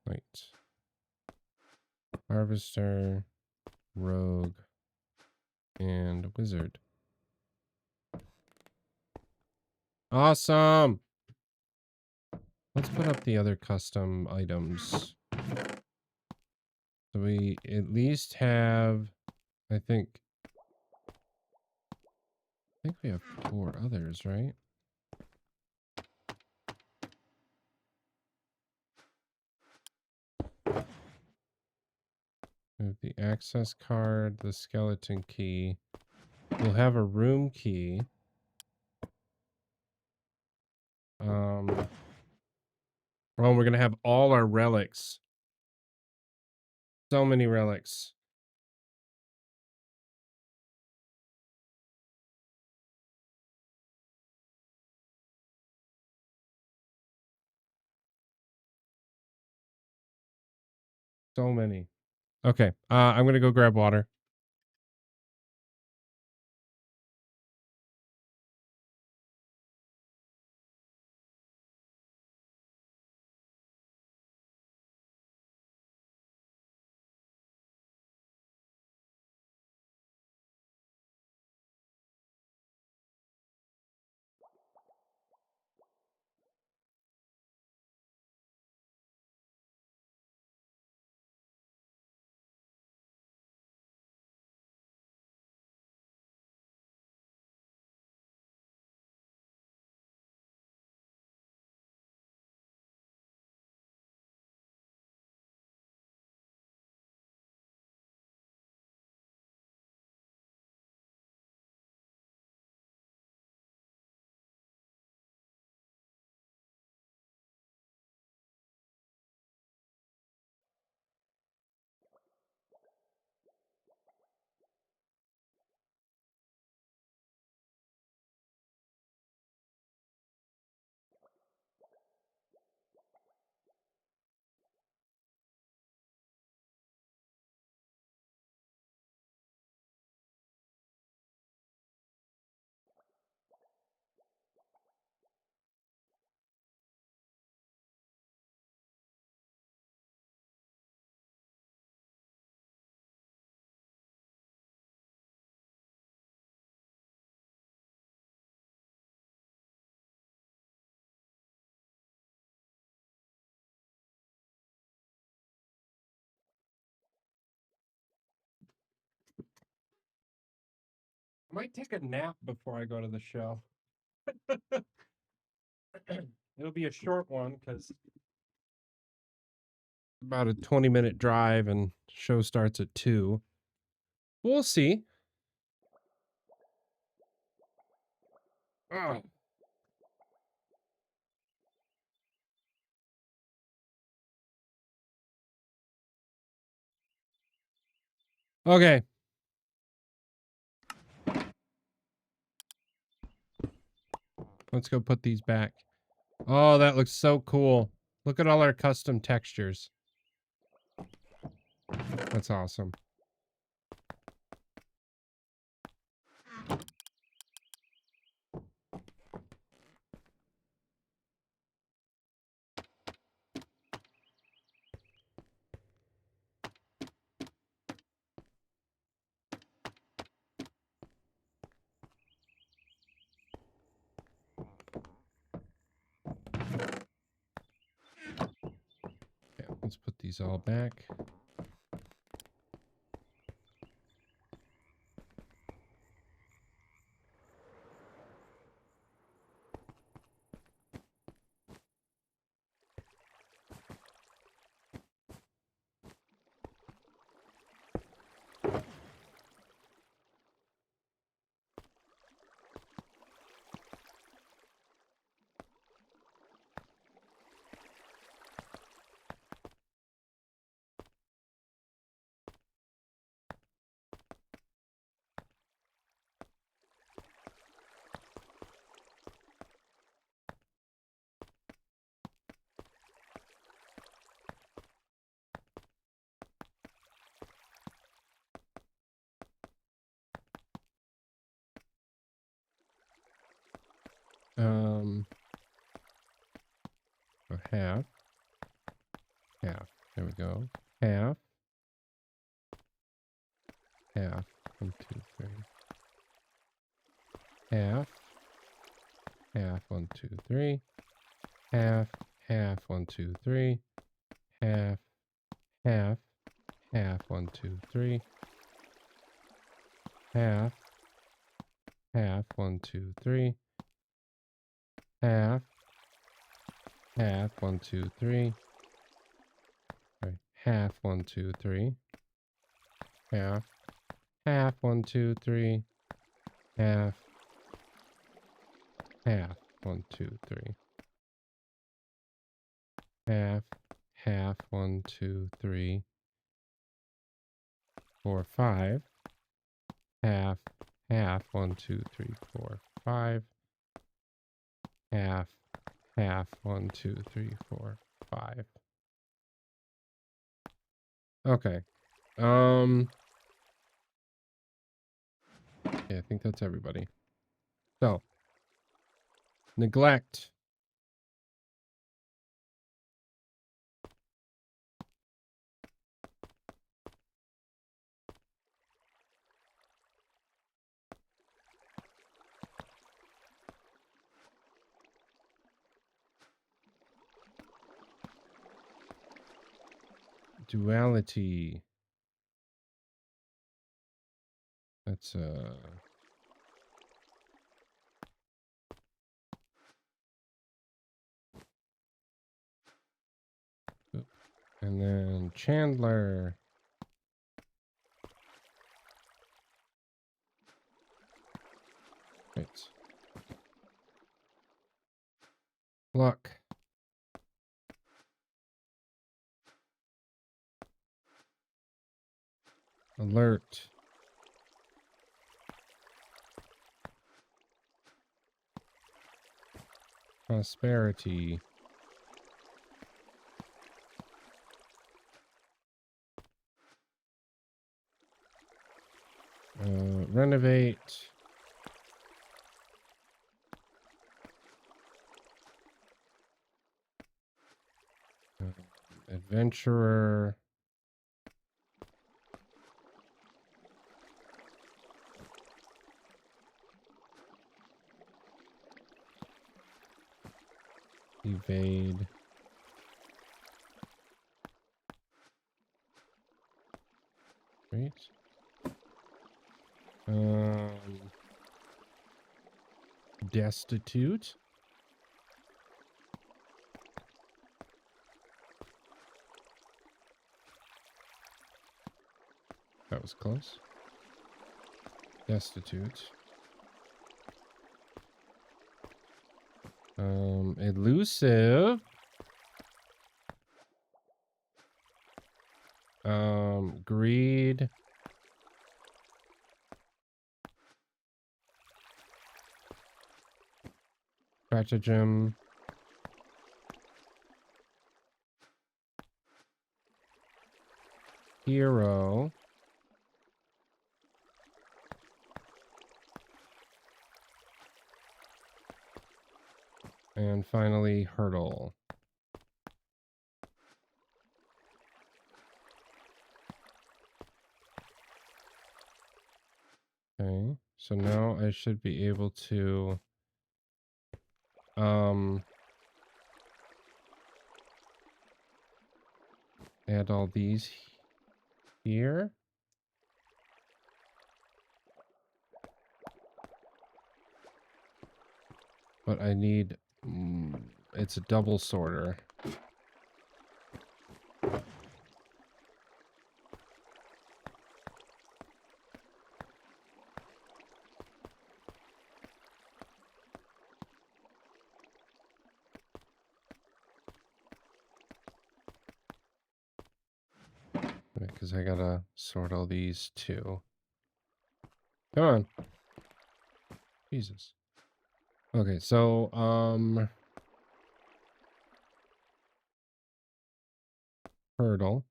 Wait. Harvester, rogue, and wizard. Awesome. Let's put up the other custom items. So we at least have, I think we have 4 others, right? We have the access card, the skeleton key. We'll have a room key. Oh, we're gonna have all our relics. So many relics. So many. Okay, I'm gonna go grab water. I might take a nap before I go to the show. It'll be a short one because about a 20-minute drive and show starts at 2. We'll see. Oh. Okay. Let's go put these back. Oh, that looks so cool. Look at all our custom textures. That's awesome. Okay, let's put these all back. So half. There we go. Half. 1, 2, 3. Half. 1, 2, 3. Half. 1, 2, 3. Half. 1, 2, 3. Half. 1, 2, 3. Half. 1, 2, 3. Sorry. Half, 1, 2, 3. Half. 1, 2, 3. Half. 1, 2, 3. Half. 1, 2, 3. 4, 5. Half. 1, 2, 3, 4, 5. Half. 1, 2, 3, 4, 5. Okay. Yeah, I think that's everybody. So, neglect. Duality. That's and then Chandler. Right. Luck. Alert. Prosperity. Renovate. Adventurer. Evade. Right. Destitute. That was close. Destitute. Elusive. Greed. Stratagem. Hero. And finally, hurdle. Okay, so now I should be able to add all these here. But I need it's a double sorter. Because I gotta sort all these too. Come on. Jesus. Okay, so hurdle.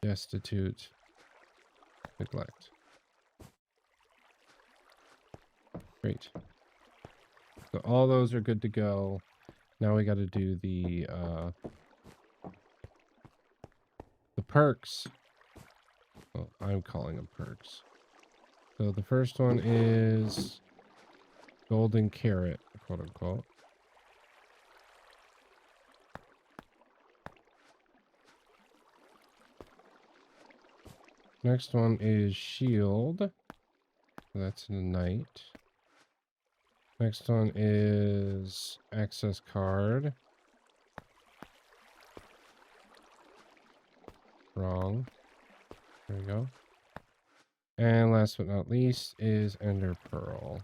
Destitute. Neglect. Great. So all those are good to go. Now we got to do the perks. Well, I'm calling them perks. So the first one is golden carrot, quote unquote. Next one is shield. That's in the night. Next one is access card. Wrong. There we go. And last but not least is ender pearl.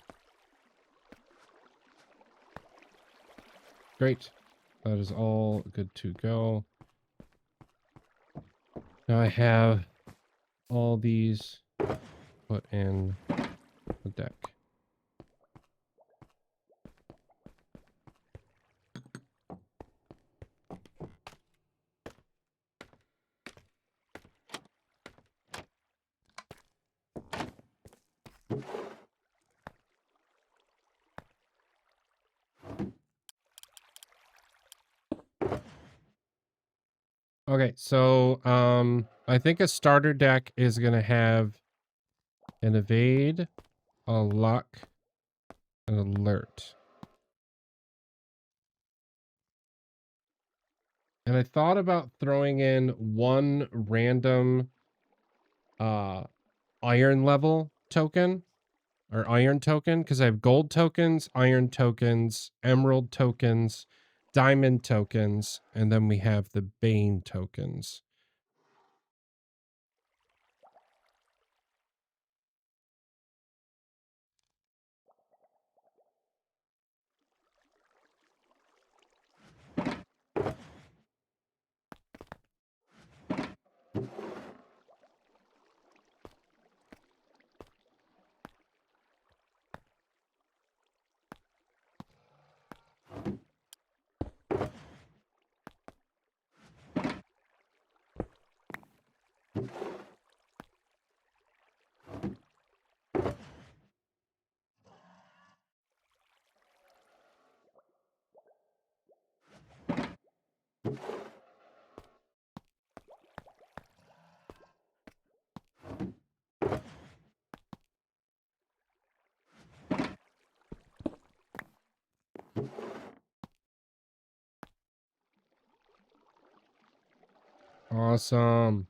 Great. That is all good to go. Now I have all these put in the deck. Okay, so I think a starter deck is gonna have an evade, a luck, an alert. And I thought about throwing in one random iron level token or iron token, because I have gold tokens, iron tokens, emerald tokens, diamond tokens, and then we have the Bane tokens. Awesome.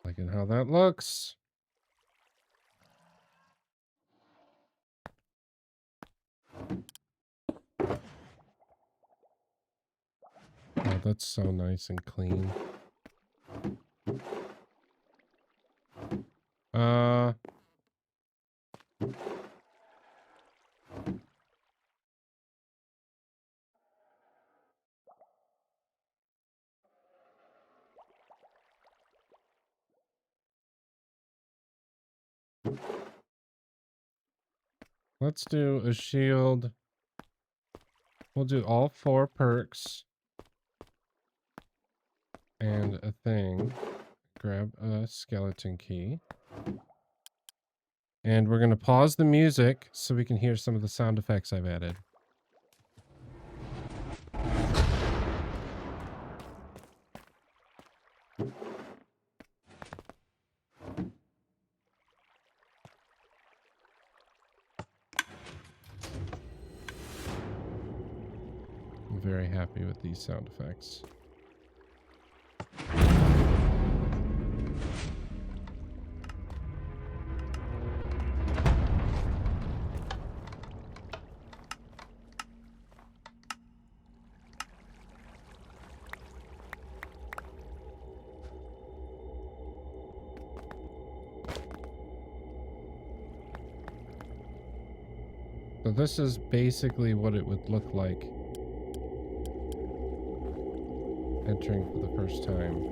Liking how that looks. Oh, that's so nice and clean. Let's do a shield. We'll do all 4 perks. And a thing. Grab a skeleton key. And we're going to pause the music so we can hear some of the sound effects I've added. I'm very happy with these sound effects. So this is basically what it would look like entering for the first time.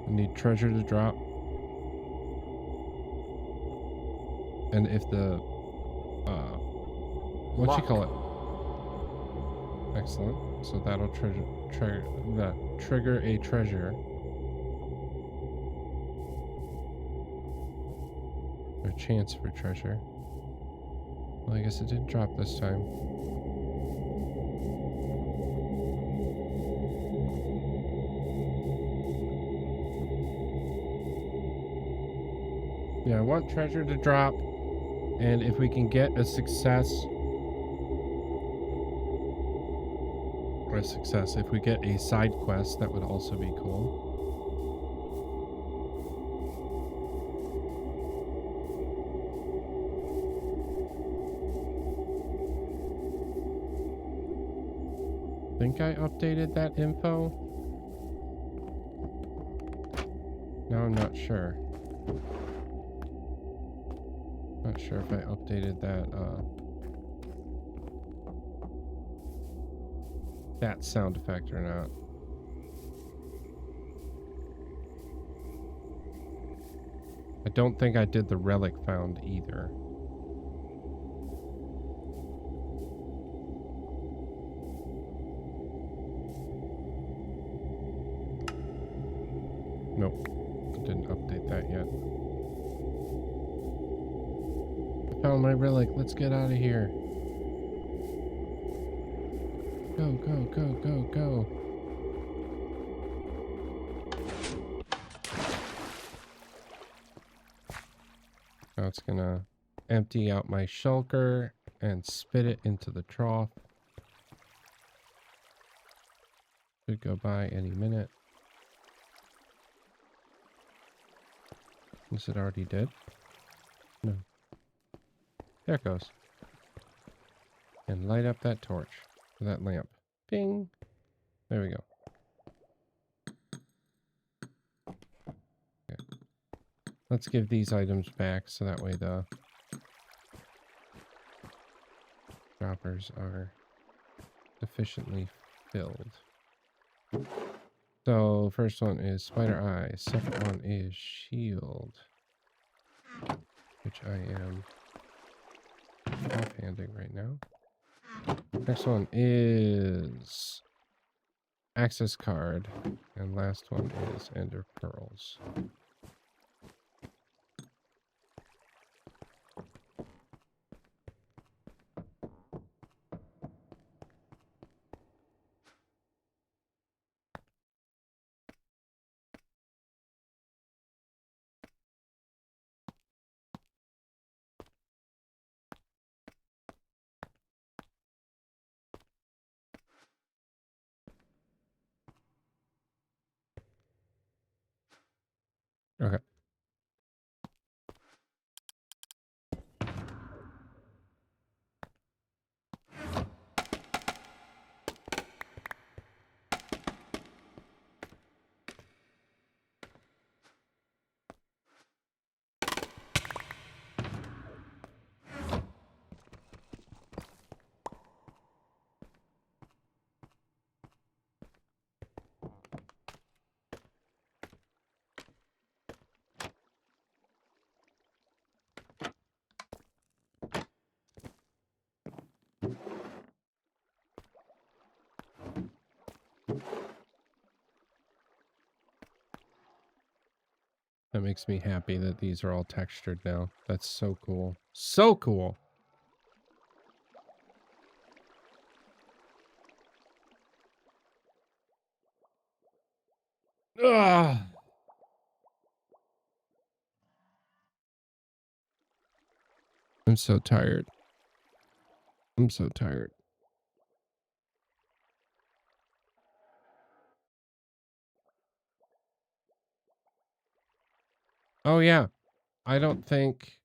I need treasure to drop. And if the what you call it? Excellent. So that'll trigger a treasure. Or chance for treasure. Well, I guess it didn't drop this time. Yeah, I want treasure to drop. And if we can get a success, if we get a side quest, that would also be cool. I think I updated that info. Now I'm not sure. Not sure if I updated that sound effect or not. I don't think I did the relic found either. Nope, I didn't update that yet. I found my relic. Let's get out of here. Go, go, go, go, go. Now it's gonna empty out my shulker and spit it into the trough. Should go by any minute. Is it already did? No. There it goes. And light up that torch. Or that lamp. Bing! There we go. Okay. Let's give these items back so that way the droppers are sufficiently filled. So, first one is spider eye. Second one is shield. Which I am offhanding right now. Next one is access card. And last one is ender pearls. Okay. That makes me happy that these are all textured now. That's so cool. So cool. Ugh. I'm so tired. I'm so tired. Oh yeah. I don't think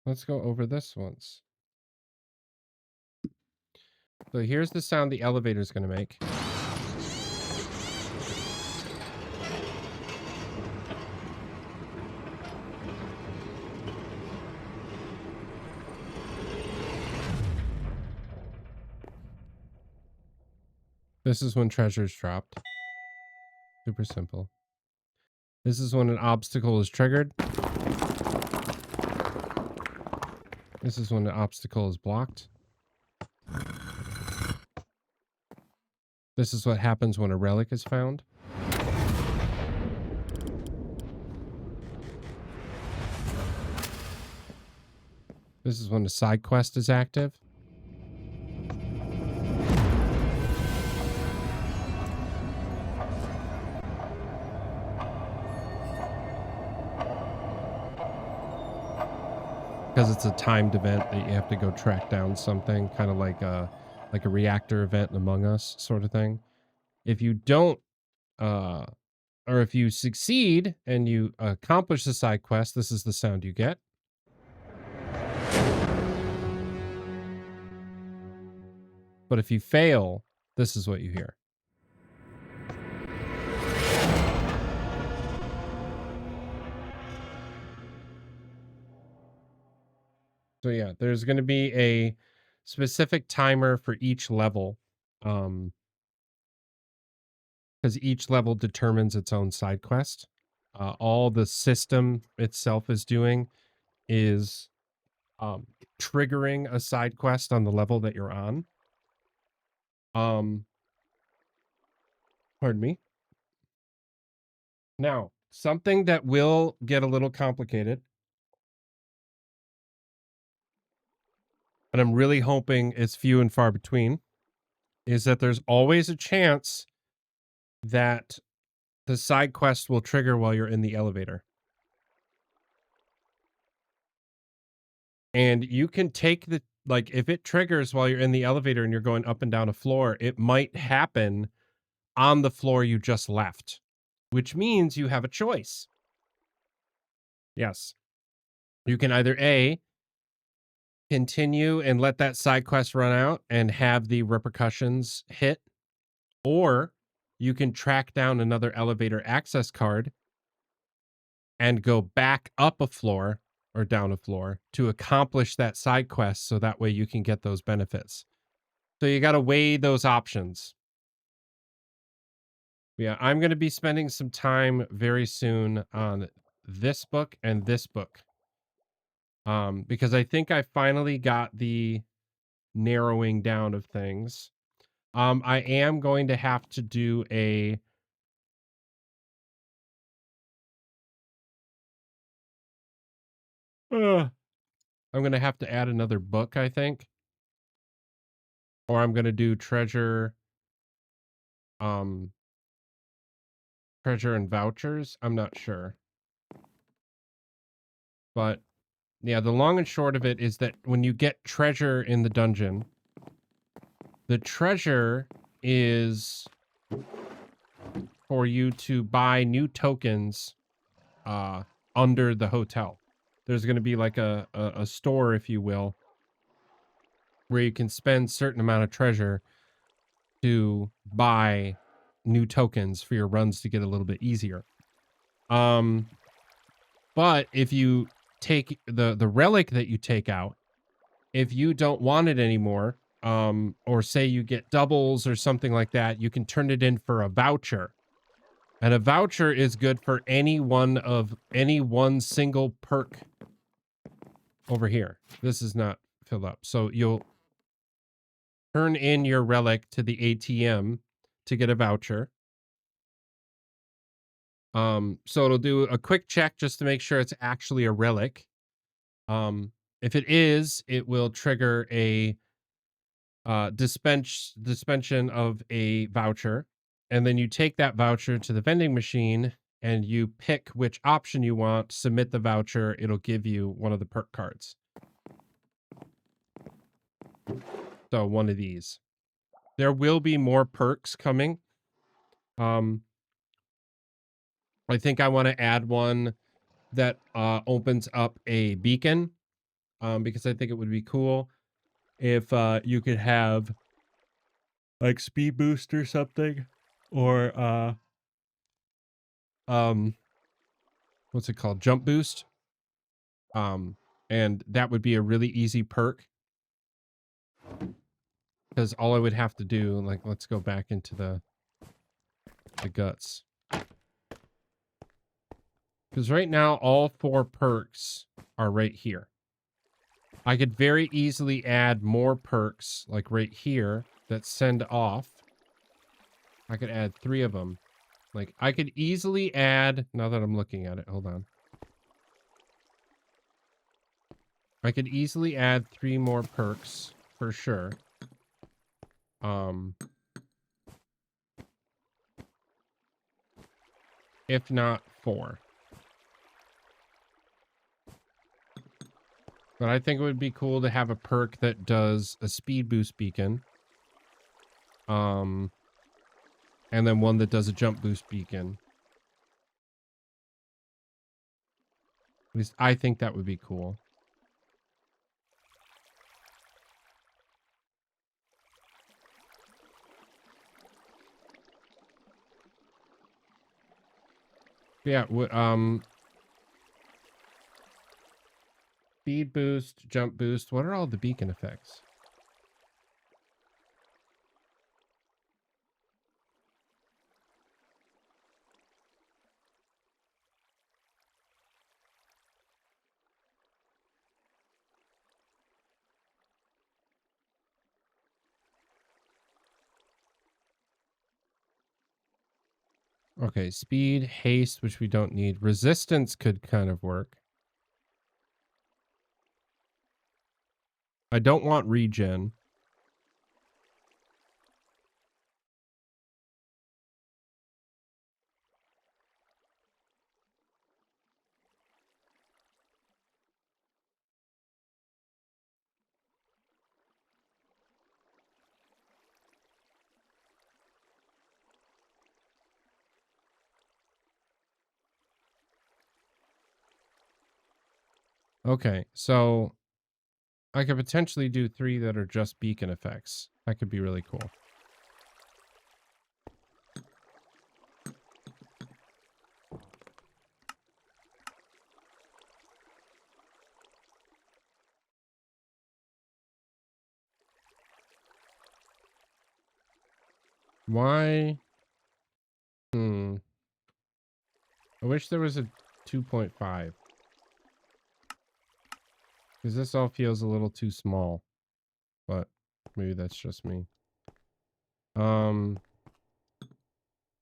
let's go over this once. So here's the sound the elevator is going to make. This is when treasure's dropped. Super simple. This is when an obstacle is triggered. This is when an obstacle is blocked. This is what happens when a relic is found. This is when the side quest is active. Because it's a timed event that you have to go track down something, kind of like a reactor event in Among Us sort of thing. If you don't, or if you succeed and you accomplish the side quest, this is the sound you get. But if you fail, this is what you hear. So yeah, there's going to be a specific timer for each level. Because each level determines its own side quest. All the system itself is doing is triggering a side quest on the level that you're on. Pardon me. Now, something that will get a little complicated, and I'm really hoping it's few and far between, is that there's always a chance that the side quest will trigger while you're in the elevator. And you can take the, like, if it triggers while you're in the elevator and you're going up and down a floor, it might happen on the floor you just left, which means you have a choice. Yes. You can either A, continue and let that side quest run out and have the repercussions hit, or you can track down another elevator access card and go back up a floor or down a floor to accomplish that side quest, so that way you can get those benefits. So you got to weigh those options. Yeah, I'm going to be spending some time very soon on this book and this book. Because I think I finally got the narrowing down of things. I am going to have to do a I'm going to have to add another book, I think. Or I'm going to do treasure and vouchers. I'm not sure. But yeah, the long and short of it is that when you get treasure in the dungeon, the treasure is for you to buy new tokens under the hotel. There's going to be like a store, if you will, where you can spend certain amount of treasure to buy new tokens for your runs to get a little bit easier. But if you take the relic that you take out, if you don't want it anymore, or say you get doubles or something like that, you can turn it in for a voucher. And a voucher is good for any one single perk over here. This is not filled up. So you'll turn in your relic to the ATM to get a voucher. So it'll do a quick check just to make sure it's actually a relic. If it is, it will trigger a dispensation of a voucher, and then you take that voucher to the vending machine and you pick which option you want, submit the voucher, it'll give you one of the perk cards. So one of these. There will be more perks coming. I think I want to add one that opens up a beacon, because I think it would be cool if you could have like speed boost or something, or what's it called, jump boost, and that would be a really easy perk. Because all I would have to do, like, let's go back into the guts. Because right now, all 4 perks are right here. I could very easily add more perks, like right here, that send off. I could add 3 of them. Like, I could easily add, now that I'm looking at it, hold on. I could easily add 3 more perks, for sure. If not 4. But I think it would be cool to have a perk that does a speed boost beacon. And then one that does a jump boost beacon. At least I think that would be cool. Yeah, speed boost, jump boost. What are all the beacon effects? Okay, speed, haste, which we don't need. Resistance could kind of work. I don't want regen. Okay, so I could potentially do 3 that are just beacon effects. That could be really cool. Why? I wish there was a 2.5. Because this all feels a little too small. But maybe that's just me. Cool.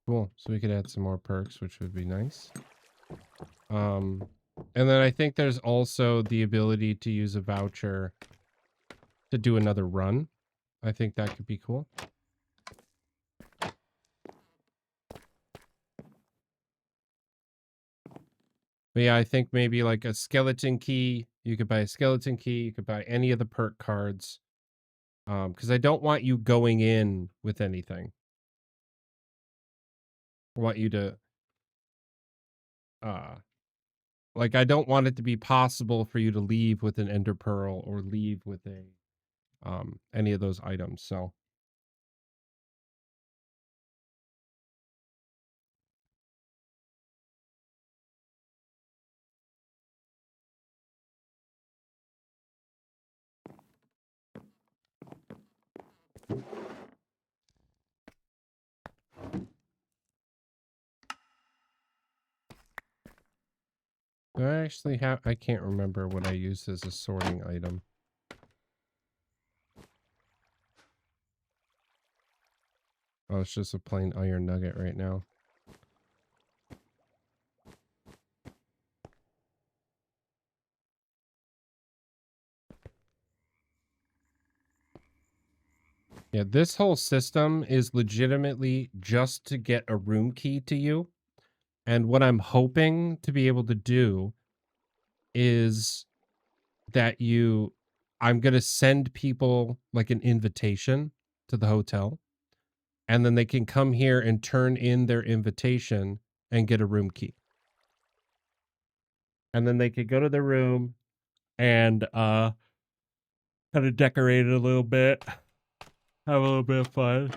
So we could add some more perks, which would be nice. And then I think there's also the ability to use a voucher to do another run. I think that could be cool. But yeah, I think maybe like a skeleton key. You could buy a skeleton key. You could buy any of the perk cards. Because I don't want you going in with anything. I want you to, like, I don't want it to be possible for you to leave with an ender pearl or leave with a, any of those items. So. Do I actually have, I can't remember what I used as a sorting item. Oh, it's just a plain iron nugget right now. Yeah, this whole system is legitimately just to get a room key to you. And what I'm hoping to be able to do is that I'm going to send people like an invitation to the hotel. And then they can come here and turn in their invitation and get a room key. And then they could go to their room and kind of decorate it a little bit. Have a little bit of fun.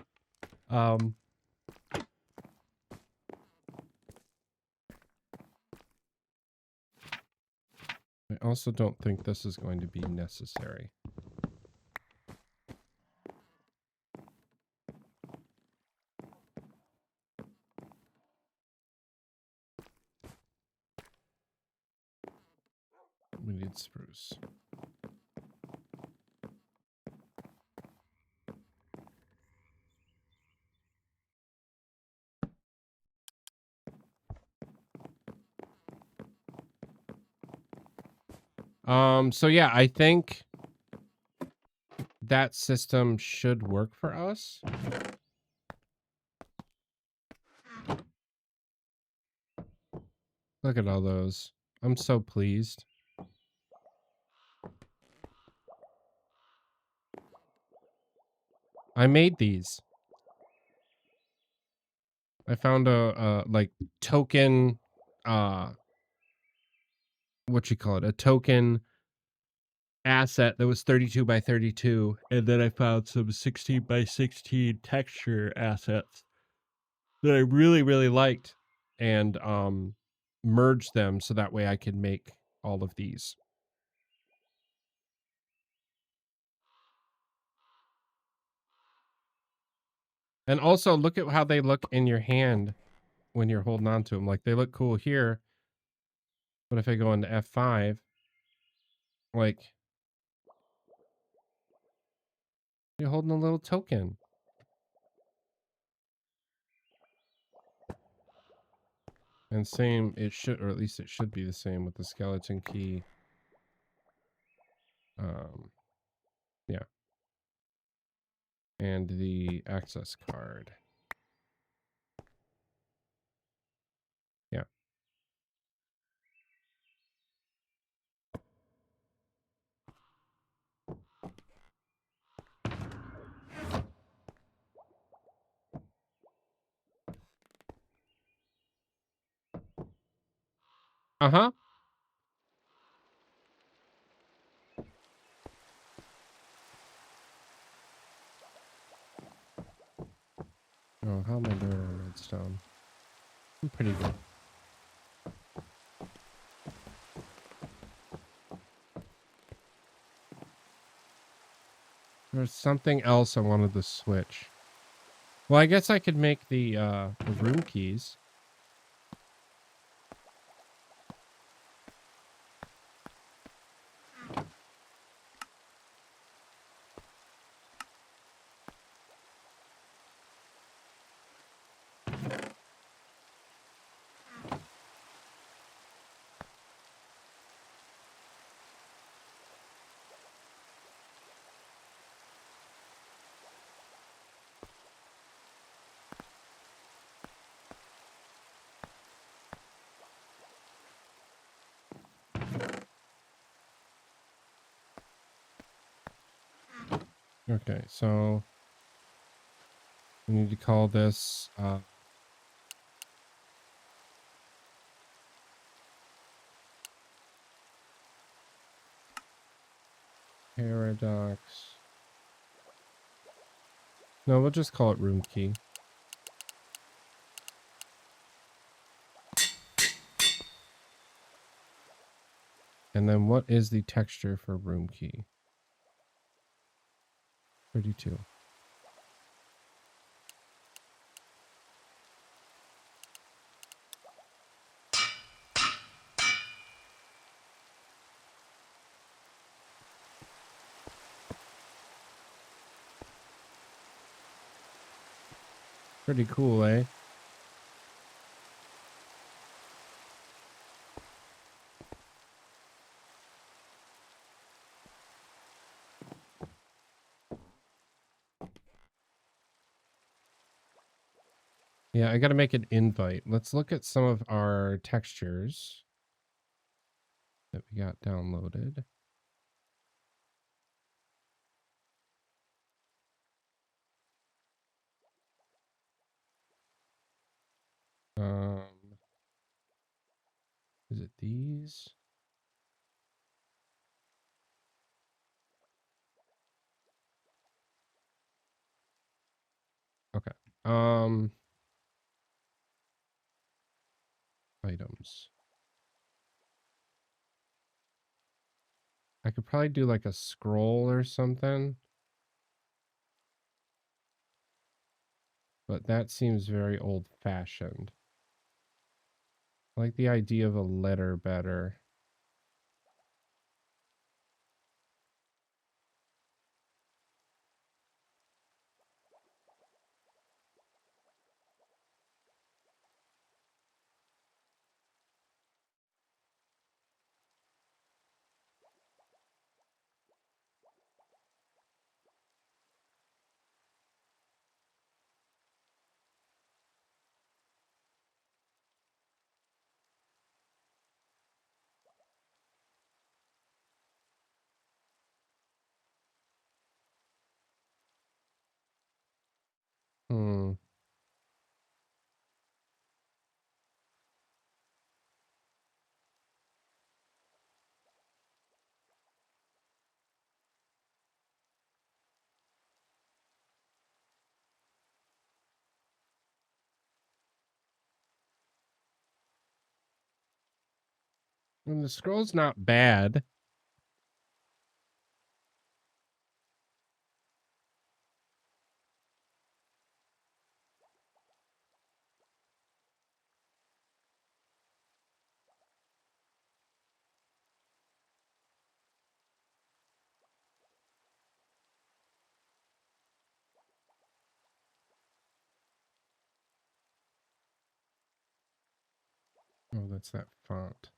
I also don't think this is going to be necessary. dried spruce. So yeah, I think that system should work for us. Look at all those. I'm so pleased. I made these. I found a like token, what you call it, a token asset that was 32 by 32, and then I found some 16 by 16 texture assets that I really liked, and merged them so that way I could make all of these. And also look at how they look in your hand when you're holding on to them. Like they look cool here, but if I go into F5, like you're holding a little token. And same, it should, or at least it should be the same with the skeleton key. Yeah. And the access card. Yeah. Uh-huh. Oh, how am I doing on redstone? I'm pretty good. There's something else I wanted to switch. Well, I guess I could make the room keys. Okay, so we need to call this Paradox. No, we'll just call it room key. And then what is the texture for room key? 32. Pretty cool, eh? Yeah, I gotta make an invite. Let's look at some of our textures that we got downloaded. Is it these? Okay. Items. I could probably do like a scroll or something. But that seems very old-fashioned. I like the idea of a letter better. And the scroll's not bad. Oh, that's that font.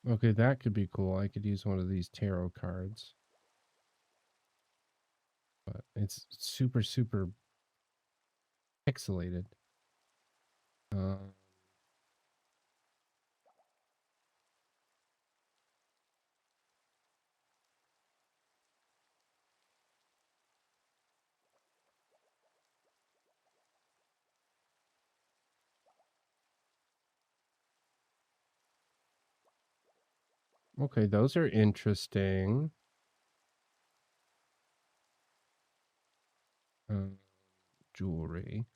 Okay, that could be cool. I could use one of these tarot cards. But it's super, super pixelated. Okay, those are interesting. Jewelry.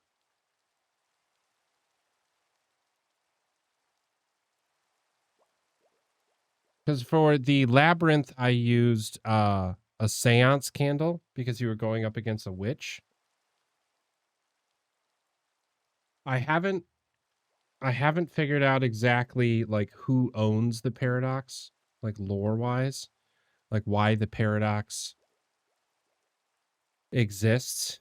Because for the labyrinth, I used a seance candle because you were going up against a witch. I haven't figured out exactly like who owns the paradox, like lore wise, like why the paradox exists.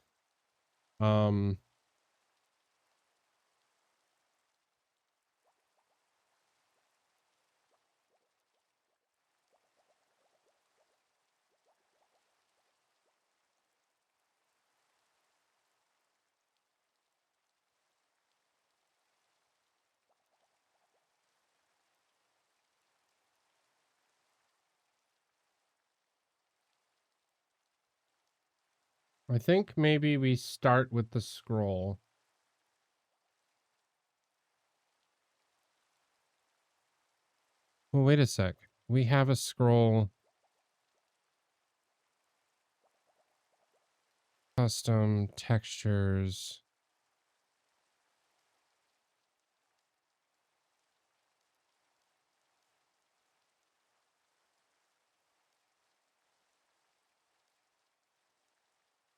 I think maybe we start with the scroll. Well, wait a sec. We have a scroll. Custom textures.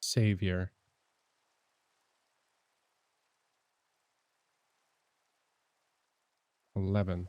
Savior. $11.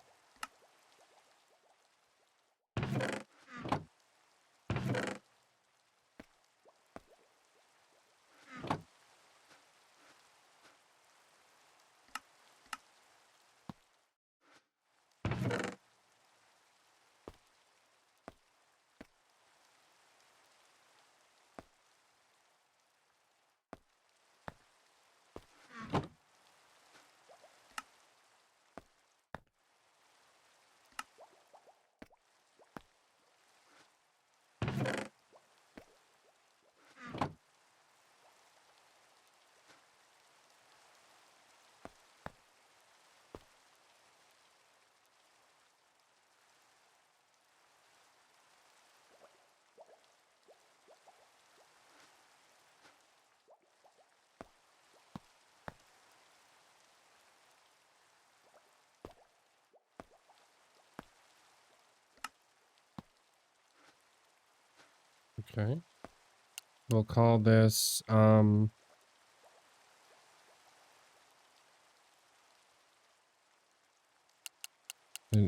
Okay. We'll call this an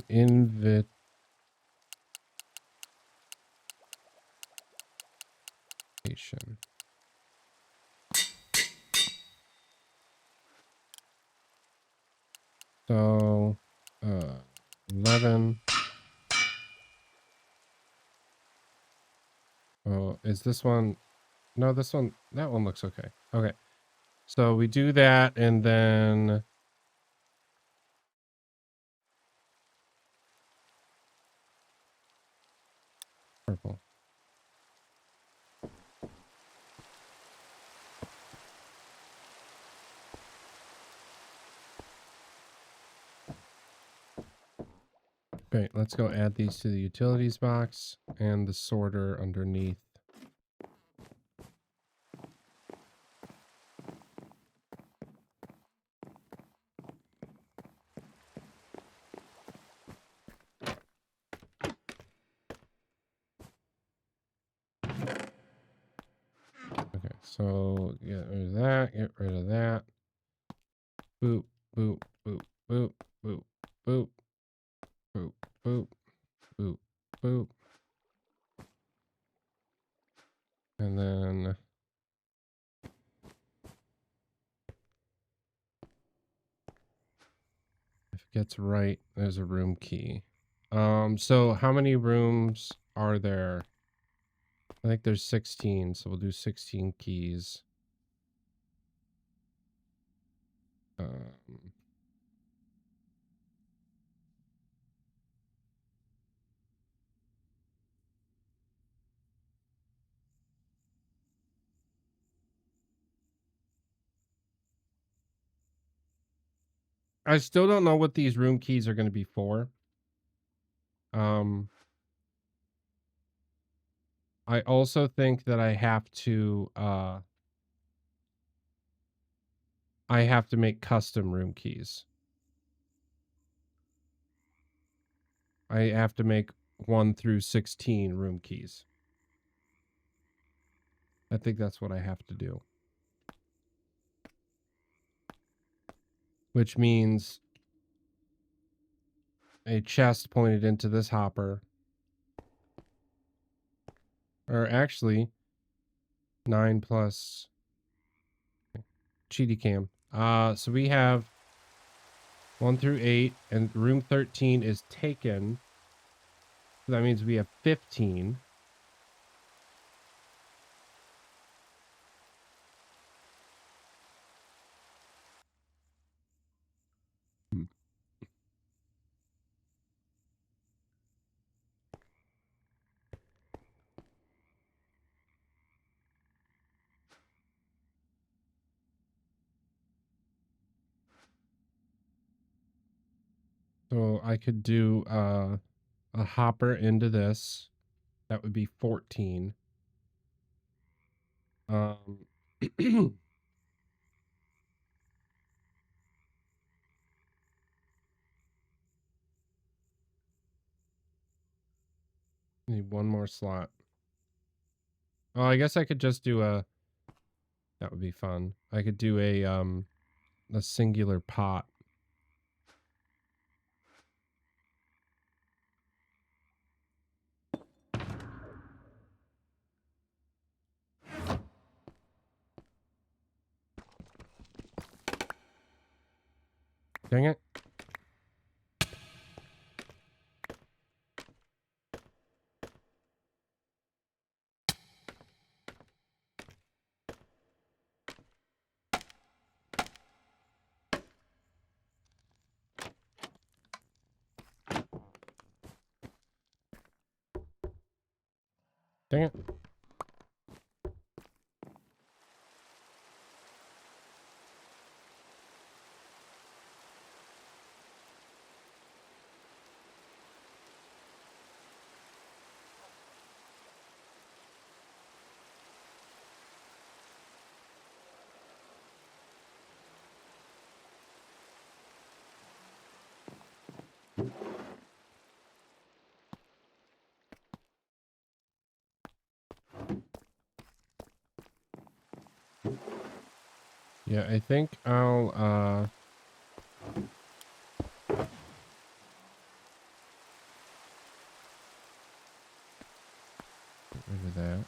invitation. So 11. Oh, is this one? No, this one, that one looks okay. Okay. So we do that and then purple. Great. Let's go add these to the utilities box and the sorter underneath. So get rid of that, get rid of that. Boop, boop, boop, boop, boop, boop, boop, boop, boop, boop. And then if it gets right, there's a room key. So how many rooms are there? I think there's 16, so we'll do 16 keys. I still don't know what these room keys are going to be for. I also think that I have to make custom room keys. I have to make 1 through 16 room keys. I think that's what I have to do. Which means a chest pointed into this hopper. Or actually, 9 plus cheaty cam. So we have 1 through 8, and room 13 is taken. So that means we have 15. So I could do a hopper into this. That would be 14. Need 1 more slot. Oh, I guess I could just do a... That would be fun. I could do a singular pot. Dang it. Dang it. Yeah, I think I'll get rid of that.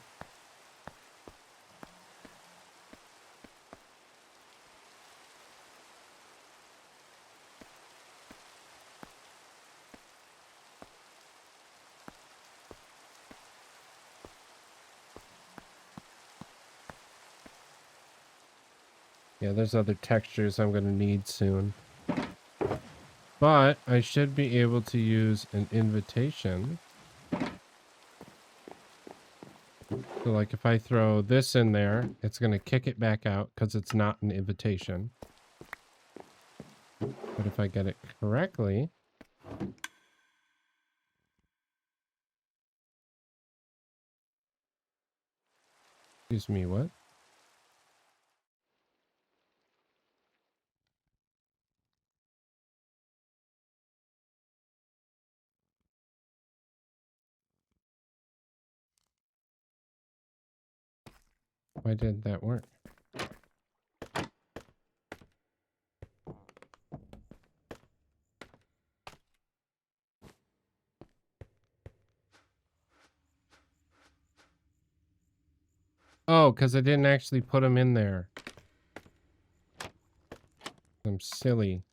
Yeah, there's other textures I'm going to need soon. But I should be able to use an invitation. So like if I throw this in there, it's going to kick it back out because it's not an invitation. But if I get it correctly... Excuse me, what? Why didn't that work? Oh, because I didn't actually put them in there. I'm silly.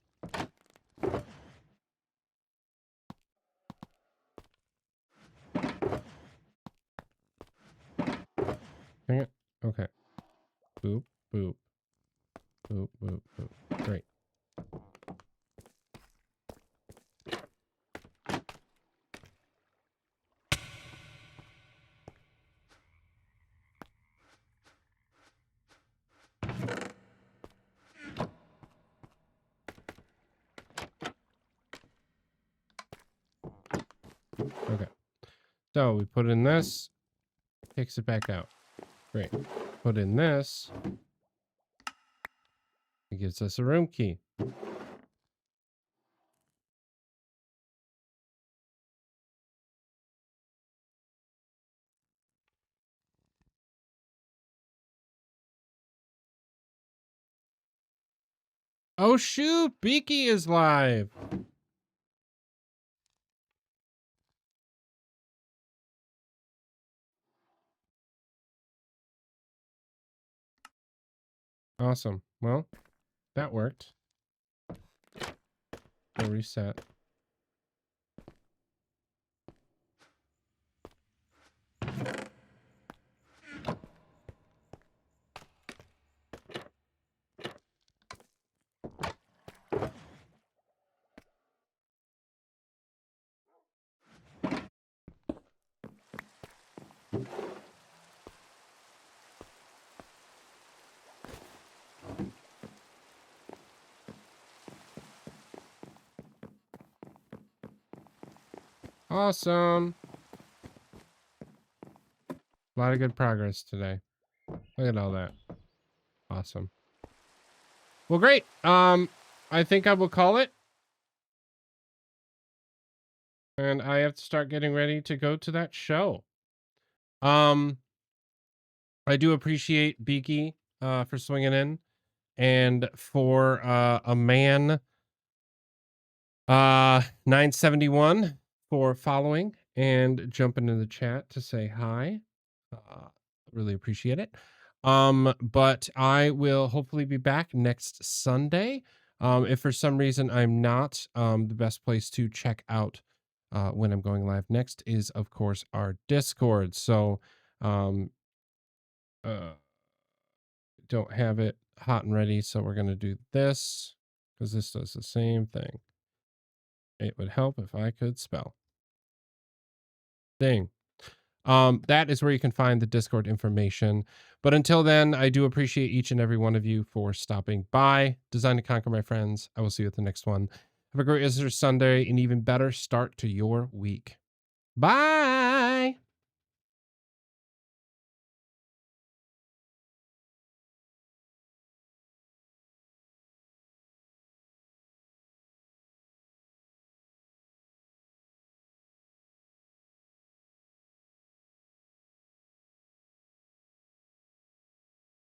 Dang it. Okay. Boop, boop. Boop, boop, boop. Great. Okay. So we put in this, takes it back out. Great. Put in this. It gives us a room key. Oh shoot, Beaky is live. Awesome. Well, that worked. We'll reset. Awesome. A lot of good progress today. Look at all that. Awesome. Well, great. I think I will call it. And I have to start getting ready to go to that show. I do appreciate Beaky for swinging in, and for a man 971 for following and jumping in the chat to say hi. Really appreciate it. But I will hopefully be back next Sunday. If for some reason I'm not, the best place to check out when I'm going live next is, of course, our Discord. So don't have it hot and ready, so we're going to do this because this does the same thing. It would help if I could spell. Ding. That is where you can find the Discord information. But until then, I do appreciate each and every one of you for stopping by. Design to Conquer, my friends. I will see you at the next one. Have a great Easter Sunday, and even better start to your week. Bye.